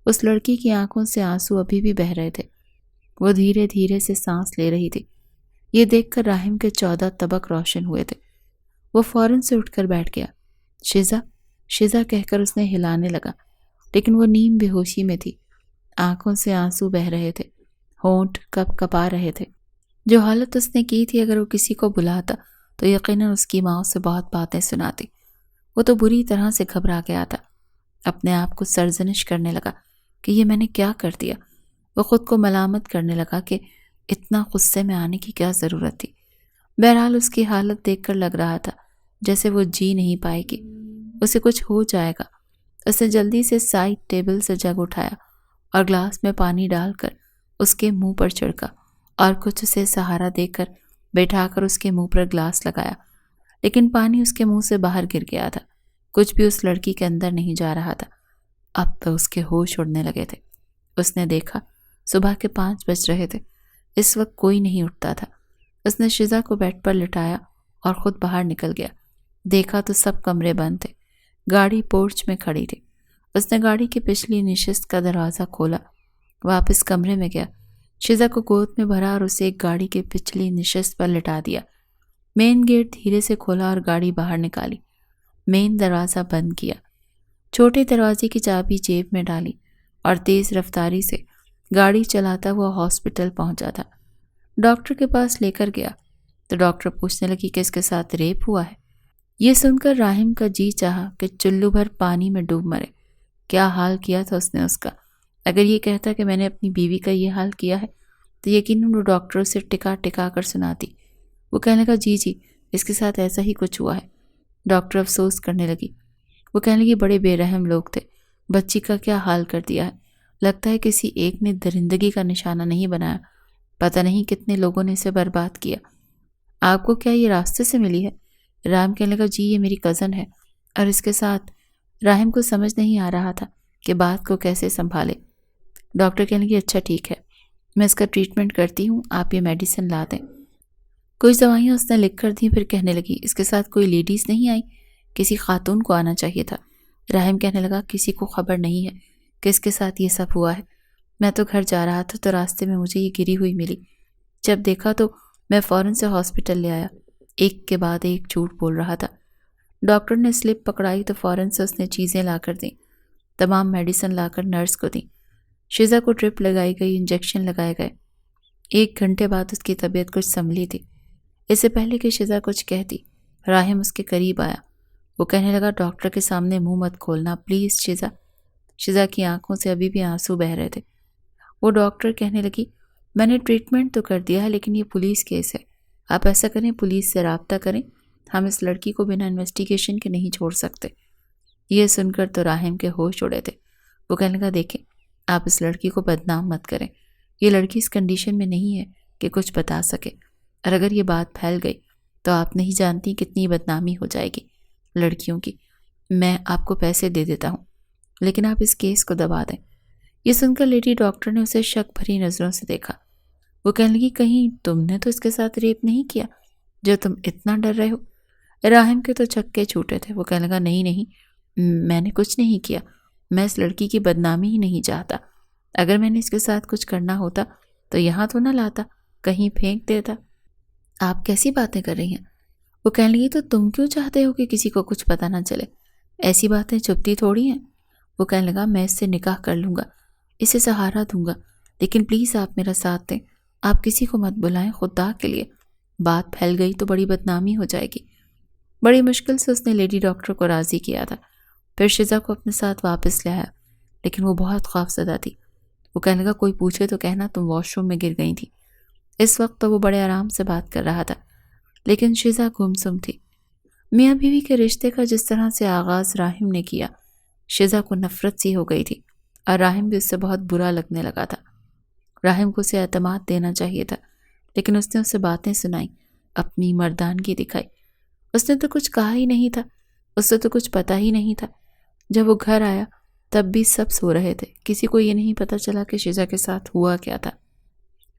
اس لڑکی کی آنکھوں سے آنسو ابھی بھی بہہ رہے تھے۔ وہ دھیرے دھیرے سے سانس لے رہی تھی۔ یہ دیکھ کر راہم کے 14 طبق روشن ہوئے تھے۔ وہ فوراً سے اٹھ کر بیٹھ گیا۔ شزا، شزا کہہ کر اس نے ہلانے لگا، لیکن وہ نیم بے ہوشی میں تھی۔ آنکھوں سے آنسو بہہ رہے تھے، ہونٹ کپ کپا رہے تھے۔ جو حالت اس نے کی تھی، اگر وہ کسی کو بلاتا تو یقیناً اس کی ماں اسے بہت باتیں سناتی۔ وہ تو بری طرح سے گھبرا گیا تھا۔ اپنے آپ کو سرزنش کرنے لگا کہ یہ میں نے کیا کر دیا۔ وہ خود کو ملامت کرنے لگا کہ اتنا غصے میں آنے کی کیا ضرورت تھی۔ بہرحال اس کی حالت دیکھ کر لگ رہا تھا جیسے وہ جی نہیں پائے گی، اسے کچھ ہو جائے گا۔ اس نے جلدی سے سائڈ ٹیبل سے جگ اٹھایا اور گلاس میں پانی ڈال کر اس کے منہ پر چھڑکا اور کچھ اسے سہارا دے کر بیٹھا کر اس کے منہ پر گلاس لگایا، لیکن پانی اس کے منہ سے باہر گر گیا تھا۔ کچھ بھی اس لڑکی کے اندر نہیں جا رہا تھا۔ اب تو اس کے ہوش اڑنے لگے تھے۔ اس نے دیکھا صبح کے 5 بج رہے تھے۔ اس وقت کوئی نہیں اٹھتا تھا۔ اس نے شزا کو بیڈ پر لٹایا اور خود باہر نکل گیا۔ دیکھا تو سب کمرے بند تھے۔ گاڑی پورچ میں کھڑی تھی۔ اس نے گاڑی کی پچھلی نشست کا دروازہ کھولا، واپس کمرے میں گیا، شزا کو گود میں بھرا اور اسے ایک گاڑی کی پچھلی نشست پر لٹا دیا۔ مین گیٹ دھیرے سے کھولا اور گاڑی باہر نکالی۔ مین دروازہ بند کیا، چھوٹے دروازے کی چابی جیب میں ڈالی اور تیز رفتاری سے گاڑی چلاتا ہوا ہاسپٹل پہنچا تھا۔ ڈاکٹر کے پاس لے کر گیا تو ڈاکٹر پوچھنے لگی کہ اس کے ساتھ ریپ ہوا ہے۔ یہ سن کر راہم کا جی چاہا کہ چلو بھر پانی میں ڈوب مرے۔ کیا حال کیا تھا اس نے اس کا۔ اگر یہ کہتا کہ میں نے اپنی بیوی کا یہ حال کیا ہے تو یقیناً وہ ڈاکٹر اسے ٹکا ٹکا کر سناتی۔ وہ کہنے لگا جی اس کے ساتھ ایسا ہی کچھ ہوا ہے۔ ڈاکٹر افسوس کرنے لگی۔ وہ کہنے لگی بڑے بے رحم لوگ تھے، بچی کا کیا حال کر دیا ہے۔ لگتا ہے کسی ایک نے درندگی کا نشانہ نہیں بنایا، پتہ نہیں کتنے لوگوں نے اسے برباد کیا۔ آپ کو کیا یہ راستے سے ملی ہے؟ راہم کہنے لگا جی یہ میری کزن ہے اور اس کے ساتھ۔ راہم کو سمجھ نہیں آ رہا تھا کہ بات کو کیسے سنبھالے۔ ڈاکٹر کہنے لگی اچھا ٹھیک ہے، میں اس کا ٹریٹمنٹ کرتی ہوں، آپ یہ میڈیسن لا دیں۔ کچھ دوائیاں اس نے لکھ کر دیں، پھر کہنے لگی اس کے ساتھ کوئی لیڈیز نہیں آئی؟ کسی خاتون کو آنا چاہیے تھا۔ راہم کہنے لگا کسی کو خبر نہیں ہے کہ اس کے ساتھ یہ سب ہوا ہے۔ میں تو گھر جا رہا تھا تو راستے میں مجھے یہ گری ہوئی ملی۔ جب دیکھا تو میں فوراً سے ہاسپٹل لے آیا۔ ایک کے بعد ایک جھوٹ بول رہا تھا۔ ڈاکٹر نے سلپ پکڑائی تو فوراً سے اس نے چیزیں لا کر دیں، تمام میڈیسن لا کر نرس کو دیں۔ شزا کو ڈرپ لگائی گئی، انجیکشن لگائے گئے۔ 1 گھنٹے بعد اس کی طبیعت کچھ سنبھلی تھی۔ اس سے پہلے کہ شزا کچھ کہتی، راہم اس کے قریب آیا۔ وہ کہنے لگا ڈاکٹر کے سامنے منہ مت کھولنا پلیز شزا۔ شزا کی آنکھوں سے ابھی بھی آنسو بہہ رہے تھے۔ وہ ڈاکٹر کہنے لگی میں نے ٹریٹمنٹ تو کر دیا ہے لیکن یہ پولیس کیس ہے، آپ ایسا کریں پولیس سے رابطہ کریں، ہم اس لڑکی کو بنا انویسٹیگیشن کے نہیں چھوڑ سکتے۔ یہ سن کر تو راہم کے ہوش اڑے تھے۔ وہ کہنے لگا دیکھیں آپ اس لڑکی کو بدنام مت کریں، یہ لڑکی اس کنڈیشن میں نہیں ہے کہ کچھ بتا سکے، اور اگر یہ بات پھیل گئی تو آپ نہیں جانتی کتنی بدنامی ہو جائے گی لڑکیوں کی۔ میں آپ کو پیسے دے دیتا ہوں لیکن آپ اس کیس کو دبا دیں۔ یہ سن کر لیڈی ڈاکٹر نے اسے شک بھری نظروں سے دیکھا۔ وہ کہنے لگی کہیں تم نے تو اس کے ساتھ ریپ نہیں کیا جو تم اتنا ڈر رہے ہو؟ راہم کے تو چکے چھوٹے تھے۔ وہ کہنے لگا نہیں میں نے کچھ نہیں کیا، میں اس لڑکی کی بدنامی ہی نہیں چاہتا۔ اگر میں نے اس کے ساتھ کچھ کرنا ہوتا تو یہاں تو نہ لاتا، کہیں پھینک دیتا۔ آپ کیسی باتیں کر رہی ہیں؟ وہ کہنے لگی تو تم کیوں چاہتے ہو کہ کسی کو کچھ پتہ نہ چلے؟ ایسی باتیں چھپتی تھوڑی ہیں۔ وہ کہنے لگا میں اس سے نکاح کر لوں گا، اسے سہارا دوں گا، لیکن پلیز آپ میرا ساتھ دیں، آپ کسی کو مت بلائیں خدا کے لیے، بات پھیل گئی تو بڑی بدنامی ہو جائے گی۔ بڑی مشکل سے اس نے لیڈی ڈاکٹر کو راضی کیا تھا، پھر شزا کو اپنے ساتھ واپس لے آیا، لیکن وہ بہت خوفزدہ تھی۔ وہ کہنے لگا کوئی پوچھے تو کہنا تم واش روم میں گر گئی تھی۔ اس وقت تو وہ بڑے آرام سے بات کر رہا تھا، لیکن شزا گمسم تھی۔ میاں بیوی کے رشتے کا جس طرح سے آغاز راہم نے کیا، شزا کو نفرت سی ہو گئی تھی اور راہم بھی اس سے بہت برا لگنے لگا تھا۔ راہم کو اسے اعتماد دینا چاہیے تھا، لیکن اس نے اسے باتیں سنائی، اپنی مردانگی دکھائی۔ اس نے تو کچھ کہا ہی نہیں تھا، اسے تو کچھ پتا ہی نہیں تھا۔ جب وہ گھر آیا تب بھی سب سو رہے تھے، کسی کو یہ نہیں پتا چلا کہ شزا کے ساتھ ہوا کیا تھا۔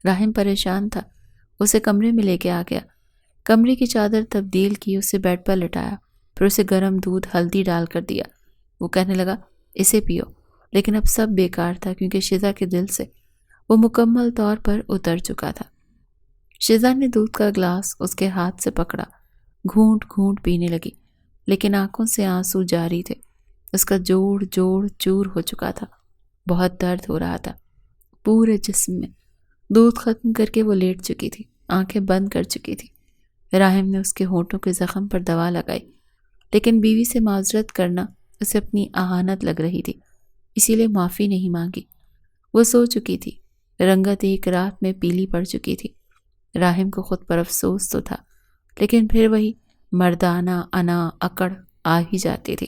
راہم پریشان تھا، اسے کمرے میں لے کے آ گیا، کمرے کی چادر تبدیل کی، اسے بیڈ پر لٹایا، پھر اسے گرم دودھ ہلدی ڈال کر دیا۔ وہ کہنے لگا اسے پیو، لیکن اب سب بیکار تھا کیونکہ شزا کے دل سے وہ مکمل طور پر اتر چکا تھا۔ شزا نے دودھ کا گلاس اس کے ہاتھ سے پکڑا، گھونٹ گھونٹ پینے لگی، لیکن آنکھوں سے آنسو جاری تھے۔ اس کا جوڑ چور ہو چکا تھا، بہت درد ہو رہا تھا پورے جسم میں۔ دودھ ختم کر کے وہ لیٹ چکی تھی، آنکھیں بند کر چکی تھی۔ راہم نے اس کے ہونٹوں کے زخم پر دوا لگائی، لیکن بیوی سے معذرت کرنا اسے اپنی اہانت لگ رہی تھی، اسی لیے معافی نہیں مانگی۔ وہ سو چکی تھی، رنگت ایک رات میں پیلی پڑ چکی تھی۔ راہم کو خود پر افسوس تو تھا، لیکن پھر وہی مردانہ انا اکڑ آ ہی جاتی تھی۔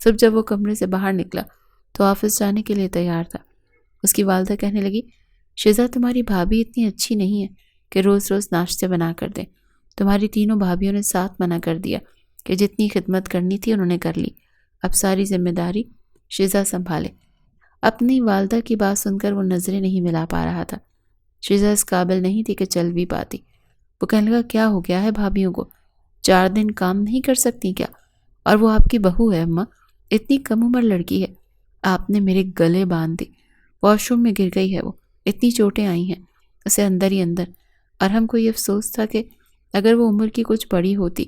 صبح جب وہ کمرے سے باہر نکلا تو آفس جانے کے لیے تیار تھا۔ اس کی والدہ کہنے لگی شیزا تمہاری بھابھی اتنی اچھی نہیں ہے کہ روز روز ناشتے بنا کر دیں. تمہاری تینوں بھابھیوں نے ساتھ منع کر دیا کہ جتنی خدمت کرنی تھی انہوں نے کر لی. اب ساری ذمہ داری شیزا سنبھالے. اپنی والدہ کی بات سن کر وہ نظریں نہیں ملا پا رہا تھا. شیزا اس قابل نہیں تھی کہ چل بھی پاتی. وہ کہنے لگا کیا ہو گیا ہے بھابھیوں کو؟ 4 دن کام نہیں کر سکتی کیا؟ اور وہ آپ کی بہو ہے اماں، اتنی کم عمر لڑکی ہے. آپ نے میرے گلے باندھ دی. واش روم میں گر گئی ہے وہ، اتنی چوٹیں آئی ہیں اسے اندر ہی اندر. اور ہم کو یہ افسوس تھا کہ اگر وہ عمر کی کچھ بڑی ہوتی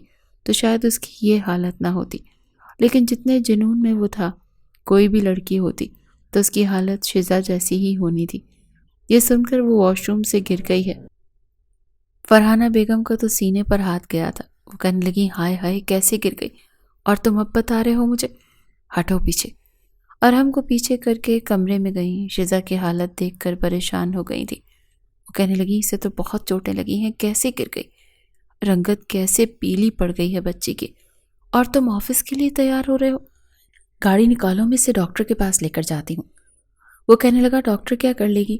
تو شاید اس کی یہ حالت نہ ہوتی. لیکن جتنے جنون میں وہ تھا، کوئی بھی لڑکی ہوتی تو اس کی حالت شیزا جیسی ہی ہونی تھی. یہ سن کر وہ واش روم سے گر گئی ہے. فرحانہ بیگم کو تو سینے پر ہاتھ گیا تھا. وہ کہنے لگی ہائے ہائے کیسے گر گئی، اور تم اب بتا رہے ہو مجھے؟ ہٹو پیچھے. اور ہم کو پیچھے کر کے کمرے میں گئیں. شیزا کی حالت دیکھ کر پریشان ہو گئی تھی. وہ کہنے لگی اسے تو بہت چوٹیں لگی ہیں، کیسے گر گئی؟ رنگت کیسے پیلی پڑ گئی ہے بچی کی. اور تم آفس کے لیے تیار ہو رہے ہو؟ گاڑی نکالو، میں اسے ڈاکٹر کے پاس لے کر جاتی ہوں. وہ کہنے لگا ڈاکٹر کیا کر لے گی؟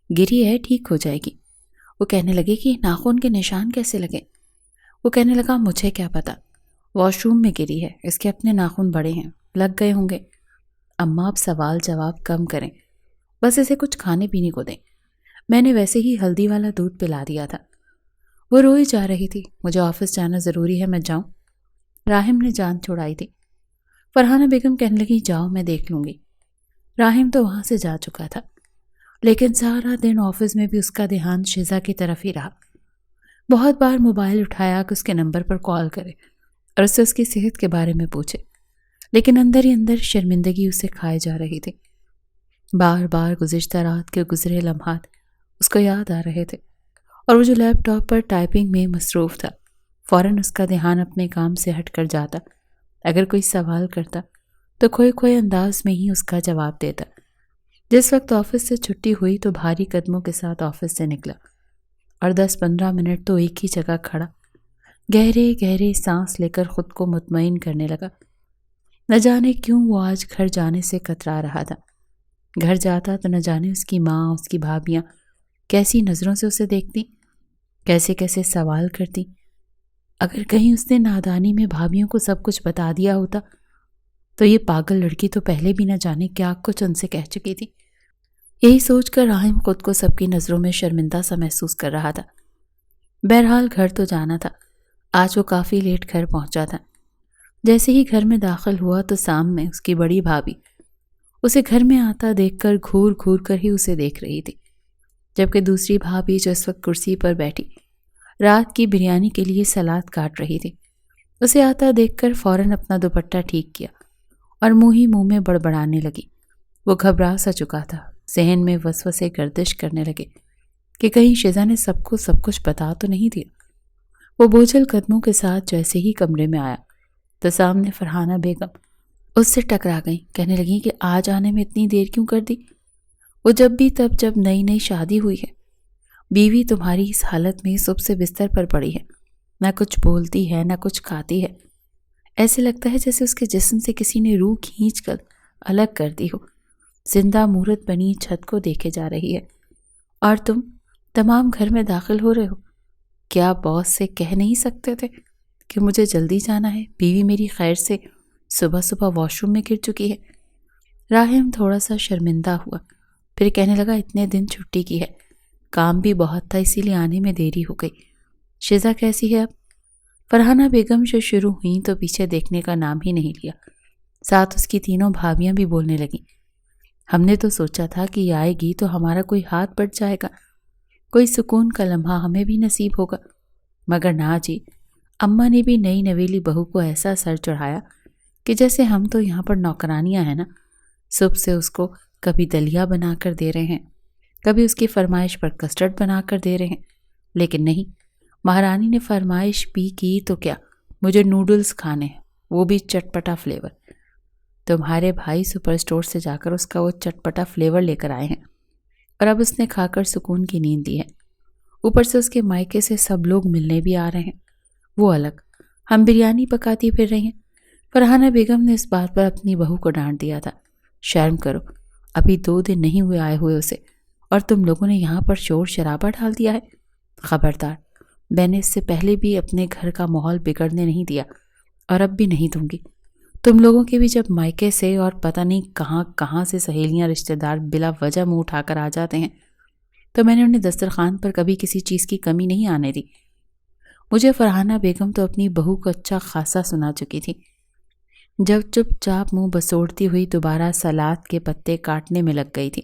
گری ہے، ٹھیک ہو جائے گی. وہ کہنے لگے کہ ناخن کے نشان کیسے لگے؟ وہ کہنے لگا مجھے کیا پتا، واش روم میں گری ہے، اس کے اپنے ناخن بڑے ہیں، لگ گئے ہوں گے. اماں آپ سوال جواب کم کریں، بس اسے کچھ کھانے پینے کو دیں. میں نے ویسے ہی ہلدی والا دودھ پلا دیا تھا. وہ روئی جا رہی تھی. مجھے آفس جانا ضروری ہے، میں جاؤں؟ راحم نے جان چھوڑائی تھی. فرحانہ بیگم کہنے لگی جاؤ، میں دیکھ لوں گی. راحم تو وہاں سے جا چکا تھا، لیکن سارا دن آفس میں بھی اس کا دھیان شیزا کی طرف ہی رہا. بہت بار موبائل اٹھایا کہ اس کے نمبر پر کال کرے اور اسے اس کی صحت کے بارے میں پوچھے، لیکن اندر ہی اندر شرمندگی اسے کھائے جا رہی تھی. بار بار گزشتہ رات کے گزرے لمحات اس کو یاد آ رہے تھے، اور وہ جو لیپ ٹاپ پر ٹائپنگ میں مصروف تھا، فوراً اس کا دھیان اپنے کام سے ہٹ کر جاتا. اگر کوئی سوال کرتا تو کھوئے کھوئے انداز میں ہی اس کا جواب دیتا. جس وقت آفس سے چھٹی ہوئی تو بھاری قدموں کے ساتھ آفس سے نکلا، اور 10-15 منٹ تو ایک ہی جگہ کھڑا گہرے گہرے سانس لے کر خود کو مطمئن کرنے لگا. نہ جانے کیوں وہ آج گھر جانے سے کترا رہا تھا. گھر جاتا تو نہ جانے اس کی ماں، اس کی بھابیاں کیسی نظروں سے اسے دیکھتی، کیسے کیسے سوال کرتی. اگر کہیں اس نے نادانی میں بھابیوں کو سب کچھ بتا دیا ہوتا تو یہ پاگل لڑکی تو پہلے بھی نہ جانے کیا کچھ ان سے کہہ چکی تھی. یہی سوچ کر راحم خود کو سب کی نظروں میں شرمندہ سا محسوس کر رہا تھا. بہرحال گھر تو جانا تھا. آج وہ کافی لیٹ گھر پہنچا تھا. جیسے ہی گھر میں داخل ہوا تو سامنے اس کی بڑی بھابھی اسے گھر میں آتا دیکھ کر گھور گھور کر ہی اسے دیکھ رہی تھی، جبکہ دوسری بھابھی جو اس وقت کرسی پر بیٹھی رات کی بریانی کے لیے سلاد کاٹ رہی تھی، اسے آتا دیکھ کر فوراً اپنا دوپٹہ ٹھیک کیا اور منہ ہی منہ میں بڑبڑانے لگی. وہ گھبرا سا چکا تھا. ذہن میں وسوسے گردش کرنے لگے کہ کہیں شیزا نے سب کو سب کچھ بتا تو نہیں دیا. وہ بوجھل قدموں کے ساتھ جیسے ہی کمرے میں آیا تو سامنے فرحانہ بیگم اس سے ٹکرا گئیں. کہنے لگیں کہ آج آنے میں اتنی دیر کیوں کر دی؟ وہ جب بھی تب جب نئی نئی شادی ہوئی ہے. بیوی تمہاری اس حالت میں صبح سے بستر پر پڑی ہے، نہ کچھ بولتی ہے نہ کچھ کھاتی ہے. ایسے لگتا ہے جیسے اس کے جسم سے کسی نے روح کھینچ کر الگ کر دی ہو. زندہ مورت بنی چھت کو دیکھے جا رہی ہے، اور تم تمام گھر میں داخل ہو رہے ہو. کیا باس سے کہہ نہیں سکتے تھے کہ مجھے جلدی جانا ہے؟ بیوی میری خیر سے صبح صبح واش روم میں گر چکی ہے. راحم تھوڑا سا شرمندہ ہوا، پھر کہنے لگا اتنے دن چھٹی کی ہے، کام بھی بہت تھا، اسی لیے آنے میں دیری ہو گئی. شیزا کیسی ہے اب؟ فرحانہ بیگم جو شروع ہوئیں تو پیچھے دیکھنے کا نام ہی نہیں لیا. ساتھ اس کی تینوں بھابیاں بھی بولنے لگیں. ہم نے تو سوچا تھا کہ یہ آئے گی تو ہمارا کوئی ہاتھ بٹ جائے گا، کوئی سکون کا لمحہ ہمیں بھی نصیب ہوگا، مگر نہ جی. اماں نے بھی نئی نویلی بہو کو ایسا سر چڑھایا کہ جیسے ہم تو یہاں پر نوکرانیاں ہیں نا. صبح سے اس کو کبھی دلیا بنا کر دے رہے ہیں، کبھی اس کی فرمائش پر کسٹرڈ بنا کر دے رہے ہیں. لیکن نہیں، مہارانی نے فرمائش بھی کی تو کیا، مجھے نوڈلز کھانے ہیں، وہ بھی چٹپٹا فلیور. تمہارے بھائی سپر اسٹور سے جا کر اس کا وہ چٹپٹا فلیور لے کر آئے ہیں، اور اب اس نے کھا کر سکون کی نیند لی ہے. اوپر سے اس کے مائکے سے سب لوگ ملنے بھی آ رہے ہیں، وہ الگ، ہم بریانی پکاتی پھر رہی ہیں. فرحانہ بیگم نے اس بات پر اپنی بہو کو ڈانٹ دیا تھا. شرم کرو، ابھی 2 دن نہیں ہوئے آئے ہوئے اسے، اور تم لوگوں نے یہاں پر شور شرابہ ڈال دیا ہے۔ خبردار، میں نے اس سے پہلے بھی اپنے گھر کا ماحول بگڑنے نہیں دیا اور اب بھی نہیں دوں گی۔ تم لوگوں کے بھی جب مائکے سے اور پتہ نہیں کہاں کہاں سے سہیلیاں رشتہ دار بلا وجہ منہ اٹھا کر آ جاتے ہیں تو میں نے انہیں دسترخوان پر کبھی کسی چیز کی کمی نہیں آنے دی۔ مجھے فرحانہ بیگم تو اپنی بہو کو اچھا خاصا سنا چکی تھی، جب چپ چاپ منہ بسوڑتی ہوئی دوبارہ سلاد کے پتے کاٹنے میں لگ گئی تھی۔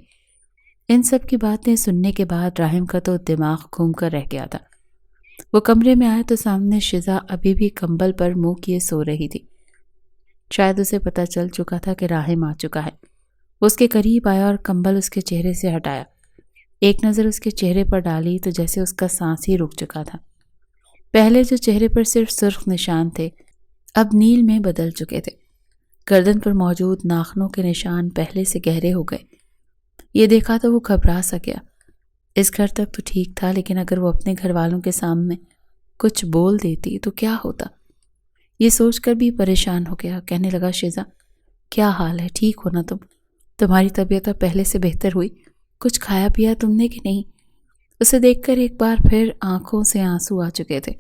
ان سب کی باتیں سننے کے بعد راحم کا تو دماغ گھوم کر رہ گیا تھا۔ وہ کمرے میں آئے تو سامنے شزا ابھی بھی کمبل پر منہ کیے سو رہی تھی۔ شاید اسے پتہ چل چکا تھا کہ راحم آ چکا ہے۔ وہ اس کے قریب آیا اور کمبل اس کے چہرے سے ہٹایا۔ ایک نظر اس کے چہرے پر ڈالی تو جیسے اس کا سانس ہی رک چکا تھا۔ پہلے جو چہرے پر صرف سرخ نشان تھے اب نیل میں بدل چکے تھے۔ گردن پر موجود ناخنوں کے نشان پہلے سے گہرے ہو گئے۔ یہ دیکھا تو وہ گھبرا سا گیا۔ اس گھر تک تو ٹھیک تھا، لیکن اگر وہ اپنے گھر والوں کے سامنے کچھ بول دیتی تو کیا ہوتا؟ یہ سوچ کر بھی پریشان ہو گیا۔ کہنے لگا، شزا کیا حال ہے؟ ٹھیک ہو نا تم؟ تمہاری طبیعت پہلے سے بہتر ہوئی؟ کچھ کھایا پیا تم نے کہ نہیں؟ اسے دیکھ کر ایک بار پھر آنکھوں سے آنسو آ چکے تھے۔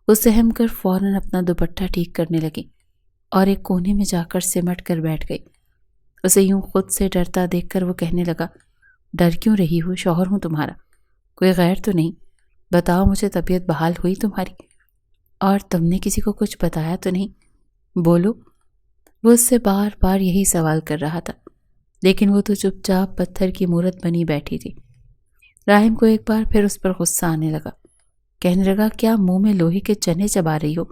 وہ سہم کر فوراً اپنا دوپٹہ ٹھیک کرنے لگی اور ایک کونے میں جا کر سمٹ کر بیٹھ گئی۔ اسے یوں خود سے ڈرتا دیکھ کر وہ کہنے لگا، ڈر کیوں رہی ہو؟ شوہر ہوں تمہارا، کوئی غیر تو نہیں؟ بتاؤ مجھے، طبیعت بحال ہوئی تمہاری؟ اور تم نے کسی کو کچھ بتایا تو نہیں؟ بولو۔ وہ اس سے بار بار یہی سوال کر رہا تھا، لیکن وہ تو چپ چاپ پتھر کی مورت بنی بیٹھی تھی۔ راحم کو ایک بار پھر اس پر غصہ آنے لگا۔ کہنے لگا، کیا منہ میں لوہے کے چنے چبا رہی ہو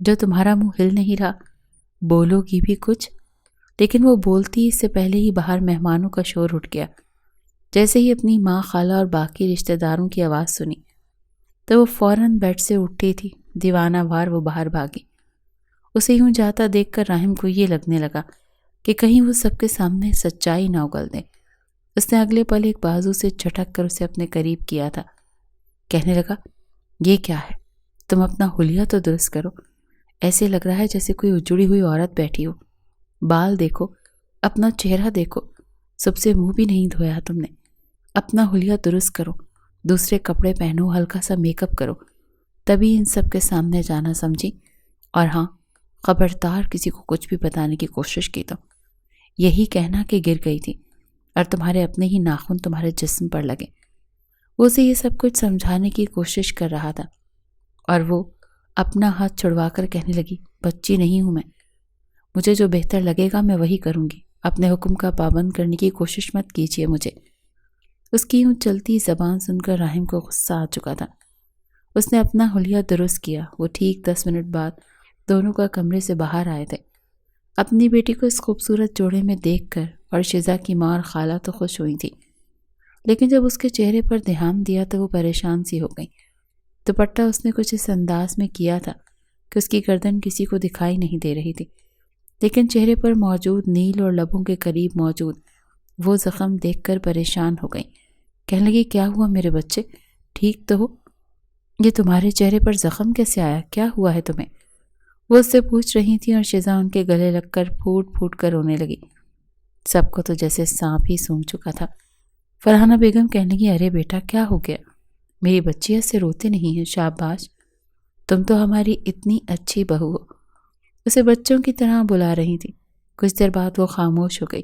جو تمہارا منہ ہل نہیں رہا؟ بولو گی بھی کچھ؟ لیکن وہ بولتی اس سے پہلے ہی باہر مہمانوں کا شور اٹھ گیا۔ جیسے ہی اپنی ماں، خالہ اور باقی رشتہ داروں کی آواز سنی تو وہ فوراً بیڈ سے اٹھی تھی۔ دیوانہ وار وہ باہر بھاگی۔ اسے یوں جاتا دیکھ کر راحم کو یہ لگنے لگا کہ کہیں وہ سب کے سامنے سچائی نہ اگل دے۔ اس نے اگلے پل ایک بازو سے جھٹک کر اسے اپنے قریب کیا تھا۔ کہنے لگا، یہ کیا ہے؟ تم اپنا حلیہ تو درست کرو۔ ایسے لگ رہا ہے جیسے کوئی اجڑی ہوئی عورت بیٹھی ہو۔ بال دیکھو، اپنا چہرہ دیکھو، سب سے منہ بھی نہیں دھویا تم نے۔ اپنا حلیہ درست کرو، دوسرے کپڑے پہنو، ہلکا سا میک اپ کرو، تبھی ان سب کے سامنے جانا، سمجھی؟ اور ہاں، خبردار کسی کو کچھ بھی بتانے کی کوشش کی تو یہی کہنا کہ گر گئی تھی اور تمہارے اپنے ہی ناخن تمہارے جسم پر لگے۔ وہ اسے یہ سب کچھ سمجھانے کی کوشش کر رہا تھا اور وہ اپنا ہاتھ چھڑوا کر کہنے لگی، بچی نہیں ہوں میں، مجھے جو بہتر لگے گا میں وہی کروں گی۔ اپنے حکم کا پابند کرنے کی کوشش مت کیجیے مجھے۔ اس کی یوں چلتی زبان سن کر راحم کو غصہ آ چکا تھا۔ اس نے اپنا حلیہ درست کیا۔ وہ ٹھیک 10 منٹ بعد دونوں کا کمرے سے باہر آئے تھے۔ اپنی بیٹی کو اس خوبصورت جوڑے میں دیکھ کر اور شزا کی ماں اور خالہ تو خوش ہوئی تھی، لیکن جب اس کے چہرے پر دھیان دیا تو وہ پریشان سی ہو گئی۔ دوپٹہ اس نے کچھ اس انداز میں کیا تھا کہ اس کی گردن کسی کو دکھائی نہیں دے رہی تھی، لیکن چہرے پر موجود نیل اور لبوں کے قریب موجود وہ زخم دیکھ کر پریشان ہو گئی۔ کہنے لگی، کیا ہوا میرے بچے؟ ٹھیک تو ہو؟ یہ تمہارے چہرے پر زخم کیسے آیا؟ کیا ہوا ہے تمہیں؟ وہ اس سے پوچھ رہی تھی اور شزا ان کے گلے لگ کر پھوٹ پھوٹ کر رونے لگی۔ سب کو تو جیسے سانپ ہی سونگھ چکا تھا۔ فرحانہ بیگم کہنے لگی، ارے بیٹا کیا ہو گیا؟ میری بچی ایسے روتے نہیں ہیں، شاباش، تم تو ہماری اتنی اچھی بہو ہو۔ اسے بچوں کی طرح بلا رہی تھی۔ کچھ دیر بعد وہ خاموش ہو گئی،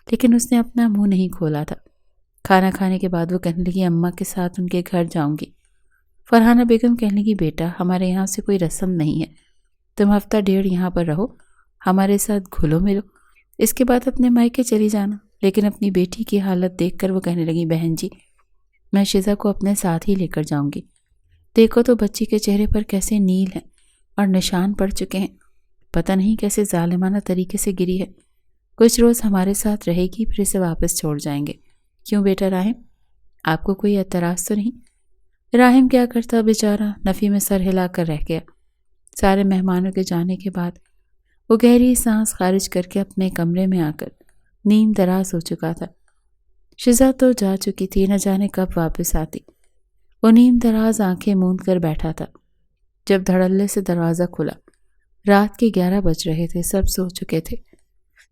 لیکن اس نے اپنا منہ نہیں کھولا تھا۔ کھانا کھانے کے بعد وہ کہنے لگی، اماں کے ساتھ ان کے گھر جاؤں گی۔ فرحانہ بیگم کہنے لگی، بیٹا ہمارے یہاں سے کوئی رسم نہیں ہے، تم ہفتہ ڈیڑھ یہاں پر رہو، ہمارے ساتھ گھلو ملو، اس کے بعد اپنے مائکے چلی جانا۔ لیکن اپنی بیٹی کی حالت دیکھ کر وہ کہنے لگی، بہن جی میں شزا کو اپنے ساتھ ہی لے کر جاؤں گی۔ دیکھو تو بچی کے چہرے پر کیسے نیل ہیں اور نشان پڑ چکے ہیں، پتہ نہیں کیسے ظالمانہ طریقے سے گری ہے۔ کچھ روز ہمارے ساتھ رہے گی، پھر اسے واپس چھوڑ جائیں گے۔ کیوں بیٹا راحم، آپ کو کوئی اعتراض تو نہیں؟ راحم کیا کرتا بیچارہ، نفی میں سر ہلا کر رہ گیا۔ سارے مہمانوں کے جانے کے بعد وہ گہری سانس خارج کر کے اپنے کمرے میں آ کر نیند دراز ہو چکا تھا۔ شزا تو جا چکی تھی، نہ جانے کب واپس آتی۔ وہ نیند دراز آنکھیں موند کر بیٹھا تھا جب دھڑلے سے دروازہ کھلا۔ رات کے 11 بج رہے تھے، سب سو چکے تھے۔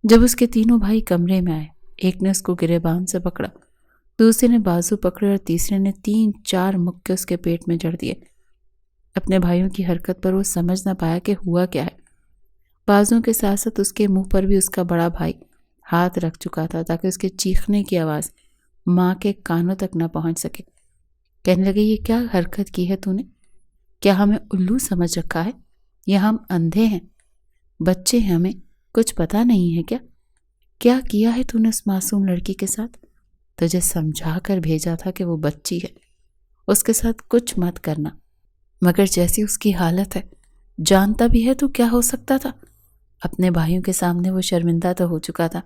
جب اس کے تینوں بھائی کمرے میں آئے، ایک نے اس کو گریبان سے پکڑا دوسرے نے بازو پکڑے اور تیسرے نے 3-4 مکے اس کے پیٹ میں جڑ دیے۔ اپنے بھائیوں کی حرکت پر وہ سمجھ نہ پایا کہ ہوا کیا ہے۔ بازوں کے ساتھ ساتھ اس کے منہ پر بھی اس کا بڑا بھائی ہاتھ رکھ چکا تھا تاکہ اس کے چیخنے کی آواز ماں کے کانوں تک نہ پہنچ سکے۔ کہنے لگے، یہ کیا حرکت کی ہے تو نے؟ کیا ہمیں الو سمجھ رکھا ہے؟ یا ہم اندھے ہیں؟ بچے ہیں، ہمیں کچھ پتا نہیں ہے کیا؟ کیا کیا ہے تو نے اس معصوم لڑکی کے ساتھ؟ تجھے سمجھا کر بھیجا تھا کہ وہ بچی ہے، اس کے ساتھ کچھ مت کرنا، مگر جیسی اس کی حالت ہے، جانتا بھی ہے تو کیا ہو سکتا تھا؟ اپنے بھائیوں کے سامنے وہ شرمندہ تو ہو چکا تھا۔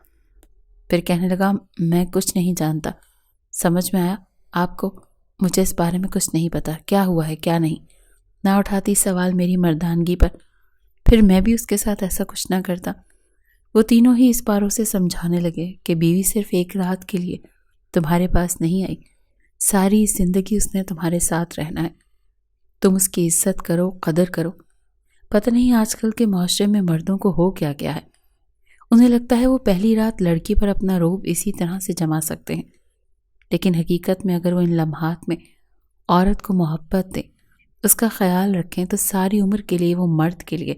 پھر کہنے لگا، میں کچھ نہیں جانتا، سمجھ میں آیا آپ کو؟ مجھے اس بارے میں کچھ نہیں پتا، کیا ہوا ہے کیا نہیں۔ نہ اٹھاتی سوال میری مردانگی پر، پھر میں بھی اس کے ساتھ ایسا کچھ نہ کرتا۔ وہ تینوں ہی اس بار اسے سمجھانے لگے کہ بیوی صرف ایک رات کے لیے تمہارے پاس نہیں آئی، ساری زندگی اس نے تمہارے ساتھ رہنا ہے، تم اس کی عزت کرو، قدر کرو۔ پتہ نہیں آج کل کے معاشرے میں مردوں کو ہو کیا کیا ہے، انہیں لگتا ہے وہ پہلی رات لڑکی پر اپنا روب اسی طرح سے جما سکتے ہیں، لیکن حقیقت میں اگر وہ ان لمحات میں عورت کو محبت دیں، اس کا خیال رکھیں، تو ساری عمر کے لیے وہ مرد کے لیے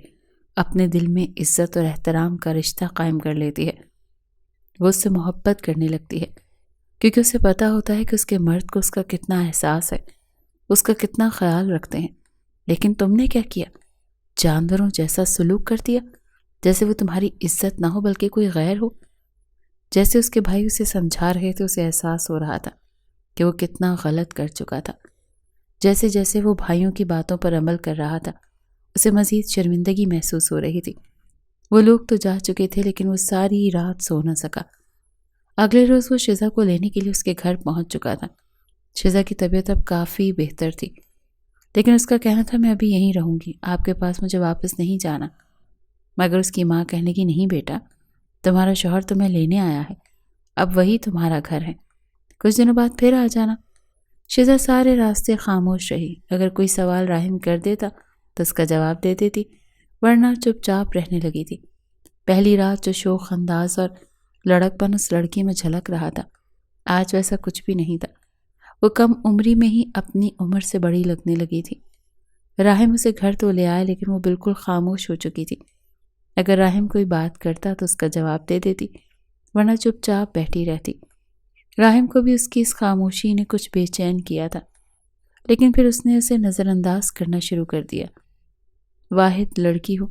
اپنے دل میں عزت اور احترام کا رشتہ قائم کر لیتی ہے۔ وہ اس سے محبت کرنے لگتی ہے کیونکہ اسے پتہ ہوتا ہے کہ اس کے مرد کو اس کا کتنا احساس ہے، اس کا کتنا خیال رکھتے ہیں۔ لیکن تم نے کیا کیا؟ جانوروں جیسا سلوک کر دیا، جیسے وہ تمہاری عزت نہ ہو بلکہ کوئی غیر ہو۔ جیسے اس کے بھائی اسے سمجھا رہے تھے، اسے احساس ہو رہا تھا کہ وہ کتنا غلط کر چکا تھا۔ جیسے جیسے وہ بھائیوں کی باتوں پر عمل کر رہا تھا، اسے مزید شرمندگی محسوس ہو رہی تھی۔ وہ لوگ تو جا چکے تھے لیکن وہ ساری رات سو نہ سکا۔ اگلے روز وہ شزا کو لینے کے لیے اس کے گھر پہنچ چکا تھا۔ شزا کی طبیعت اب کافی بہتر تھی، لیکن اس کا کہنا تھا میں ابھی یہیں رہوں گی، آپ کے پاس مجھے واپس نہیں جانا۔ مگر اس کی ماں کہنے کی، نہیں بیٹا، تمہارا شوہر تمہیں لینے آیا ہے، اب وہی تمہارا گھر ہے، کچھ دنوں بعد پھر آ جانا۔ شزا سارے راستے خاموش رہی، اگر کوئی سوال راہم کر دیتا تو اس کا جواب دے دیتی، ورنہ چپ چاپ رہنے لگی تھی۔ پہلی رات جو شوخ انداز اور لڑک پن اس لڑکی میں جھلک رہا تھا، آج ویسا کچھ بھی نہیں تھا۔ وہ کم عمری میں ہی اپنی عمر سے بڑی لگنے لگی تھی۔ راہم اسے گھر تو لے آیا لیکن وہ بالکل خاموش ہو چکی تھی۔ اگر راہم کوئی بات کرتا تو اس کا جواب دے دیتی، ورنہ چپ چاپ بیٹھی رہتی۔ راہم کو بھی اس کی اس خاموشی نے کچھ بے چین کیا تھا، لیکن پھر اس نے اسے نظر انداز کرنا شروع کر دیا۔ واحد لڑکی ہو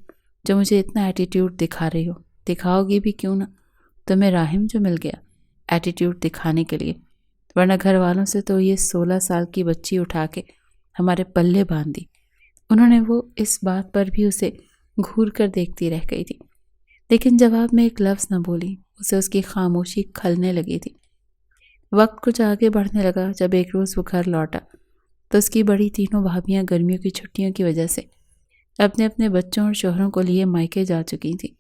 جو مجھے اتنا ایٹیٹیوڈ دکھا رہی ہو، دکھاؤ گی بھی کیوں نہ، تمہیں راہم جو مل گیا ایٹیٹیوڈ دکھانے کے لیے، ورنہ گھر والوں سے تو یہ 16 سال کی بچی اٹھا کے ہمارے پلے باندھ دی۔ انہوں نے وہ اس بات پر بھی اسے گھور کر دیکھتی رہ گئی تھی، لیکن جواب میں ایک لفظ نہ بولی۔ اسے اس کی خاموشی کھلنے لگی تھی۔ وقت کچھ آگے بڑھنے لگا۔ جب ایک روز وہ گھر لوٹا تو اس کی بڑی تینوں بھابیاں گرمیوں کی چھٹیوں کی وجہ سے اپنے اپنے بچوں اور شوہروں کو لیے مائکے جا چکی تھیں۔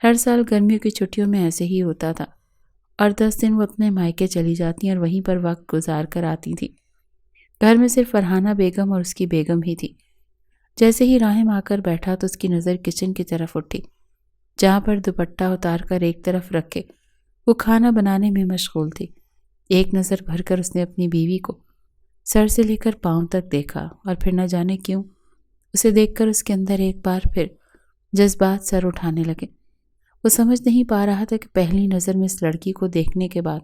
ہر سال گرمیوں کی چھٹیوں میں ایسے ہی ہوتا تھا، اور 10 دن وہ اپنے مائکے چلی جاتی اور وہیں پر وقت گزار کر آتی تھیں۔ گھر میں صرف فرحانہ بیگم اور اس کی بیگم ہی تھی۔ جیسے ہی راہم آ کر بیٹھا تو اس کی نظر کچن کی طرف اٹھی، جہاں پر دوپٹہ اتار کر ایک طرف رکھے وہ کھانا بنانے میں مشغول تھی۔ ایک نظر بھر کر اس نے اپنی بیوی کو سر سے لے کر پاؤں تک دیکھا، اور پھر نہ جانے کیوں اسے دیکھ کر اس کے اندر ایک بار پھر جذبات سر اٹھانے لگے۔ وہ سمجھ نہیں پا رہا تھا کہ پہلی نظر میں اس لڑکی کو دیکھنے کے بعد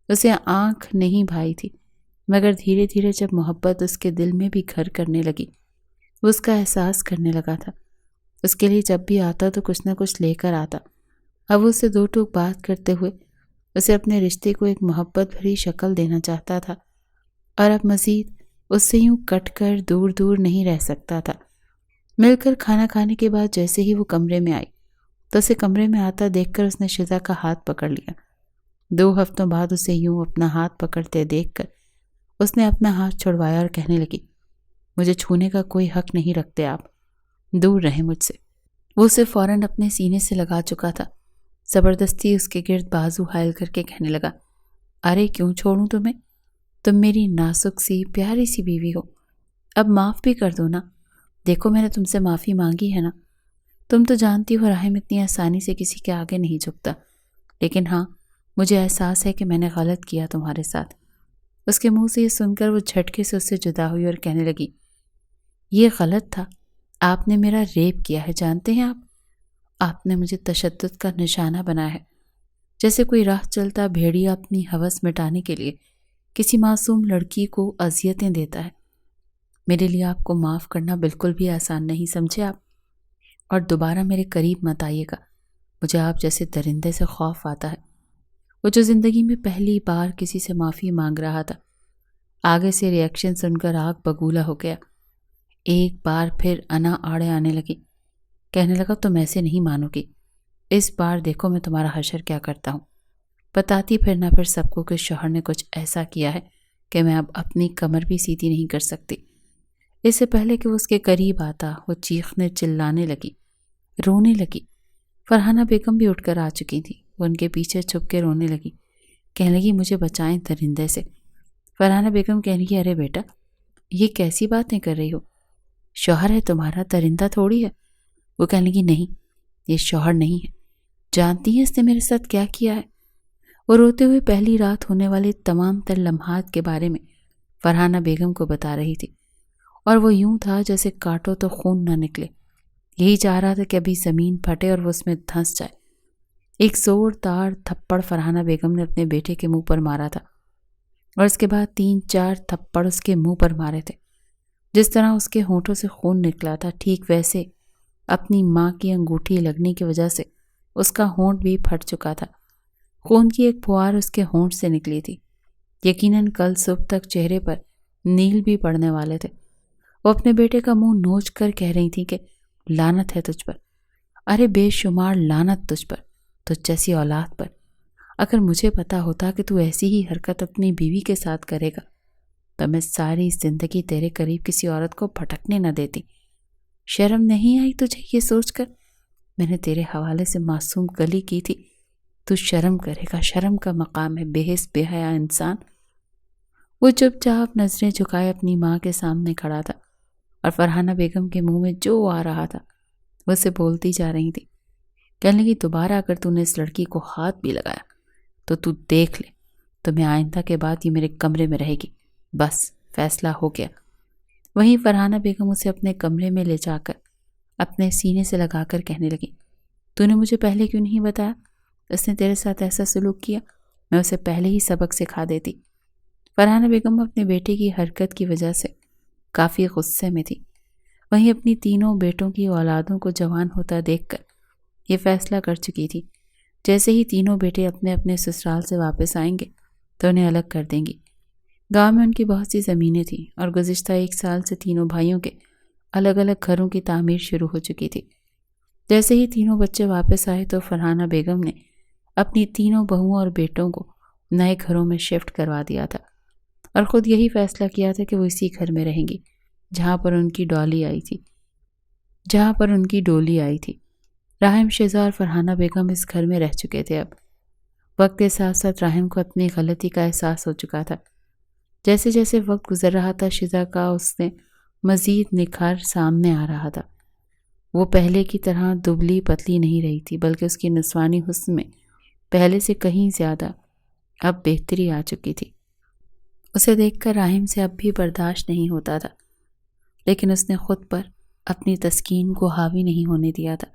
اسے آنکھ نہیں بھائی تھی، مگر دھیرے دھیرے جب محبت اس کے دل میں بھی گھر کرنے لگی، وہ اس کا احساس کرنے لگا تھا۔ اس کے لیے جب بھی آتا تو کچھ نہ کچھ لے کر آتا۔ اب وہ اسے 2 ٹوک بات کرتے ہوئے اسے اپنے رشتے کو ایک محبت بھری شکل دینا چاہتا تھا، اور اب مزید اس سے یوں کٹ کر دور دور نہیں رہ سکتا تھا۔ مل کر کھانا کھانے کے بعد جیسے ہی وہ کمرے میں آئی تو اسے کمرے میں آتا دیکھ کر اس نے شزا کا ہاتھ پکڑ لیا۔ 2 ہفتوں بعد اسے یوں اپنا ہاتھ پکڑتے دیکھ کر اس نے اپنا ہاتھ چھڑوایا اور کہنے لگی، مجھے چھونے کا کوئی حق نہیں رکھتے آپ، دور رہیں مجھ سے۔ وہ اسے فوراً اپنے سینے سے لگا چکا تھا۔ زبردستی اس کے گرد بازو حائل کر کے کہنے لگا، ارے کیوں چھوڑوں تمہیں؟ تم میری نازک سی پیاری سی بیوی ہو، اب معاف بھی کر دو نا۔ دیکھو میں نے تم سے معافی مانگی ہے نا۔ تم تو جانتی ہو راہم اتنی آسانی سے کسی کے آگے نہیں جھکتا، لیکن ہاں مجھے احساس ہے کہ میں نے غلط کیا تمہارے ساتھ۔ اس کے منہ سے یہ سن کر وہ جھٹکے سے اس سے جدا ہوئی اور کہنے لگی، یہ غلط تھا، آپ نے میرا ریپ کیا ہے، جانتے ہیں آپ نے مجھے تشدد کا نشانہ بنایا ہے، جیسے کوئی راہ چلتا بھیڑیا اپنی ہوس مٹانے کے لیے کسی معصوم لڑکی کو اذیتیں دیتا ہے۔ میرے لیے آپ کو معاف کرنا بالکل بھی آسان نہیں، سمجھے آپ؟ اور دوبارہ میرے قریب مت آئیے گا، مجھے آپ جیسے درندے سے خوف آتا ہے۔ وہ جو زندگی میں پہلی بار کسی سے معافی مانگ رہا تھا، آگے سے ری ایکشن سن کر آگ بگولا ہو گیا۔ ایک بار پھر انا آڑے آنے لگی، کہنے لگا تم ایسے نہیں مانو گی، اس بار دیکھو میں تمہارا حشر کیا کرتا ہوں۔ بتاتی پھرنا پھر سب کو کہ شوہر نے کچھ ایسا کیا ہے کہ میں اب اپنی کمر بھی سیدھی نہیں کر سکتی۔ اس سے پہلے کہ وہ اس کے قریب آتا، وہ چیخنے چلانے لگی، رونے لگی۔ فرحانہ بیگم بھی اٹھ کر آ چکی تھی، وہ ان کے پیچھے چھپ کے رونے لگی، کہنے لگی مجھے بچائیں درندے سے۔ فرحانہ بیگم کہنے لگی ارے بیٹا، یہ کیسی باتیں کر رہی ہو، شوہر ہے تمہارا، درندہ تھوڑی ہے۔ وہ کہنے لگی نہیں، یہ شوہر نہیں ہے، جانتی ہیں اس نے میرے ساتھ کیا کیا ہے؟ وہ روتے ہوئے پہلی رات ہونے والے تمام تر لمحات کے بارے میں فرحانہ بیگم کو بتا رہی تھی، اور وہ یوں تھا جیسے کاٹو تو خون نہ نکلے، یہی چاہ رہا تھا کہ ابھی زمین پھٹے اور وہ اس میں دھنس جائے۔ ایک زوردار تھپڑ فرحانہ بیگم نے اپنے بیٹے کے منہ پر مارا تھا، اور اس کے بعد 3-4 تھپڑ اس کے منہ پر مارے تھے۔ جس طرح اس کے ہونٹوں سے خون نکلا تھا، ٹھیک ویسے اپنی ماں کی انگوٹھی لگنے کی وجہ سے اس کا ہونٹ بھی پھٹ چکا تھا۔ خون کی ایک پھوار اس کے ہونٹ سے نکلی تھی۔ یقیناً کل صبح تک چہرے پر نیل بھی پڑنے والے تھے۔ وہ اپنے بیٹے کا منہ نوچ کر کہہ رہی تھی کہ لعنت ہے تجھ پر، ارے بے شمار لعنت تجھ پر، تجھ جیسی اولاد پر۔ اگر مجھے پتا ہوتا کہ تو ایسی ہی حرکت اپنی بیوی کے ساتھ کرے گا تو میں ساری زندگی تیرے قریب کسی عورت کو بھٹکنے نہ دیتی۔ شرم نہیں آئی تجھے یہ سوچ کر میں نے تیرے حوالے سے معصوم گلی کی تھی؟ تو شرم کرے گا، شرم کا مقام ہے، بے حس بے حیا انسان۔ وہ چپ چاپ نظریں جھکائے اپنی ماں کے سامنے کھڑا تھا، اور فرحانہ بیگم کے منہ میں جو آ رہا تھا وہ اسے بولتی جا رہی تھی۔ کہنے لگی دوبارہ اگر تو نے اس لڑکی کو ہاتھ بھی لگایا تو دیکھ لے، تمہیں آئندہ کے بعد یہ میرے کمرے میں رہے گی، بس فیصلہ ہو گیا۔ وہیں فرحانہ بیگم اسے اپنے کمرے میں لے جا کر اپنے سینے سے لگا کر کہنے لگی، تو نے مجھے پہلے کیوں نہیں بتایا؟ اس نے تیرے ساتھ ایسا سلوک کیا، میں اسے پہلے ہی سبق سکھا دیتی۔ فرحانہ بیگم اپنے بیٹے کی حرکت کی وجہ سے کافی غصے میں تھی۔ وہیں اپنی تینوں بیٹوں کی اولادوں کو جوان ہوتا دیکھ کر یہ فیصلہ کر چکی تھی، جیسے ہی تینوں بیٹے اپنے اپنے سسرال سے واپس آئیں گے تو انہیں الگ کر دیں گی۔ گاؤں میں ان کی بہت سی زمینیں تھیں، اور گزشتہ 1 سال سے تینوں بھائیوں کے الگ الگ گھروں کی تعمیر شروع ہو چکی تھی۔ جیسے ہی تینوں بچے واپس آئے تو فرحانہ بیگم نے اپنی تینوں بہوؤں اور بیٹوں کو نئے گھروں میں شفٹ کروا دیا تھا، اور خود یہی فیصلہ کیا تھا کہ وہ اسی گھر میں رہیں گی جہاں پر ان کی ڈولی آئی تھی۔ راحم شہزاد اور فرحانہ بیگم اس گھر میں رہ چکے تھے۔ اب وقت کے ساتھ ساتھ راحم کو اپنی غلطی کا احساس ہو چکا تھا۔ جیسے جیسے وقت گزر رہا تھا، شزا کا اس نے مزید نکھار سامنے آ رہا تھا۔ وہ پہلے کی طرح دبلی پتلی نہیں رہی تھی، بلکہ اس کی نسوانی حسن میں پہلے سے کہیں زیادہ اب بہتری آ چکی تھی۔ اسے دیکھ کر راحم سے اب بھی برداشت نہیں ہوتا تھا، لیکن اس نے خود پر اپنی تسکین کو حاوی نہیں ہونے دیا تھا،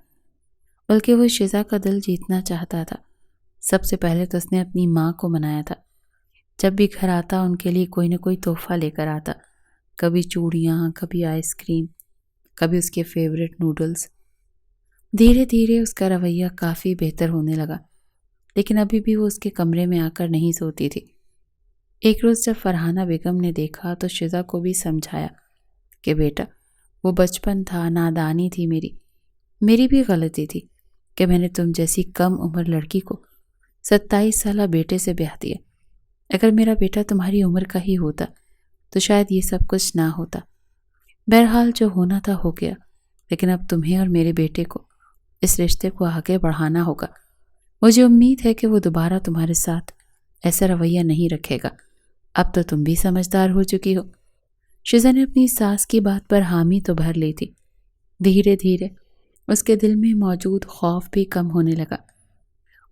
بلکہ وہ شزا کا دل جیتنا چاہتا تھا۔ سب سے پہلے تو اس نے اپنی ماں کو منایا تھا۔ جب بھی گھر آتا ان کے لیے کوئی نہ کوئی تحفہ لے کر آتا، کبھی چوڑیاں، کبھی آئس کریم، کبھی اس کے فیورٹ نوڈلز۔ دھیرے دھیرے اس کا رویہ کافی بہتر ہونے لگا، لیکن ابھی بھی وہ اس کے کمرے میں آ کر نہیں سوتی تھی۔ ایک روز جب فرحانہ بیگم نے دیکھا تو شزا کو بھی سمجھایا کہ بیٹا وہ بچپن تھا، نادانی تھی، میری بھی غلطی تھی کہ میں نے تم جیسی کم عمر لڑکی کو 27 سالہ بیٹے سے بیاہ دیا۔ اگر میرا بیٹا تمہاری عمر کا ہی ہوتا تو شاید یہ سب کچھ نہ ہوتا۔ بہرحال جو ہونا تھا ہو گیا، لیکن اب تمہیں اور میرے بیٹے کو اس رشتے کو آگے بڑھانا ہوگا۔ مجھے امید ہے کہ وہ دوبارہ تمہارے ساتھ ایسا رویہ نہیں رکھے گا۔ اب تو تم بھی سمجھدار ہو چکی ہو۔ شزا نے اپنی ساس کی بات پر حامی تو بھر لی تھی۔ دھیرے دھیرے اس کے دل میں موجود خوف بھی کم ہونے لگا۔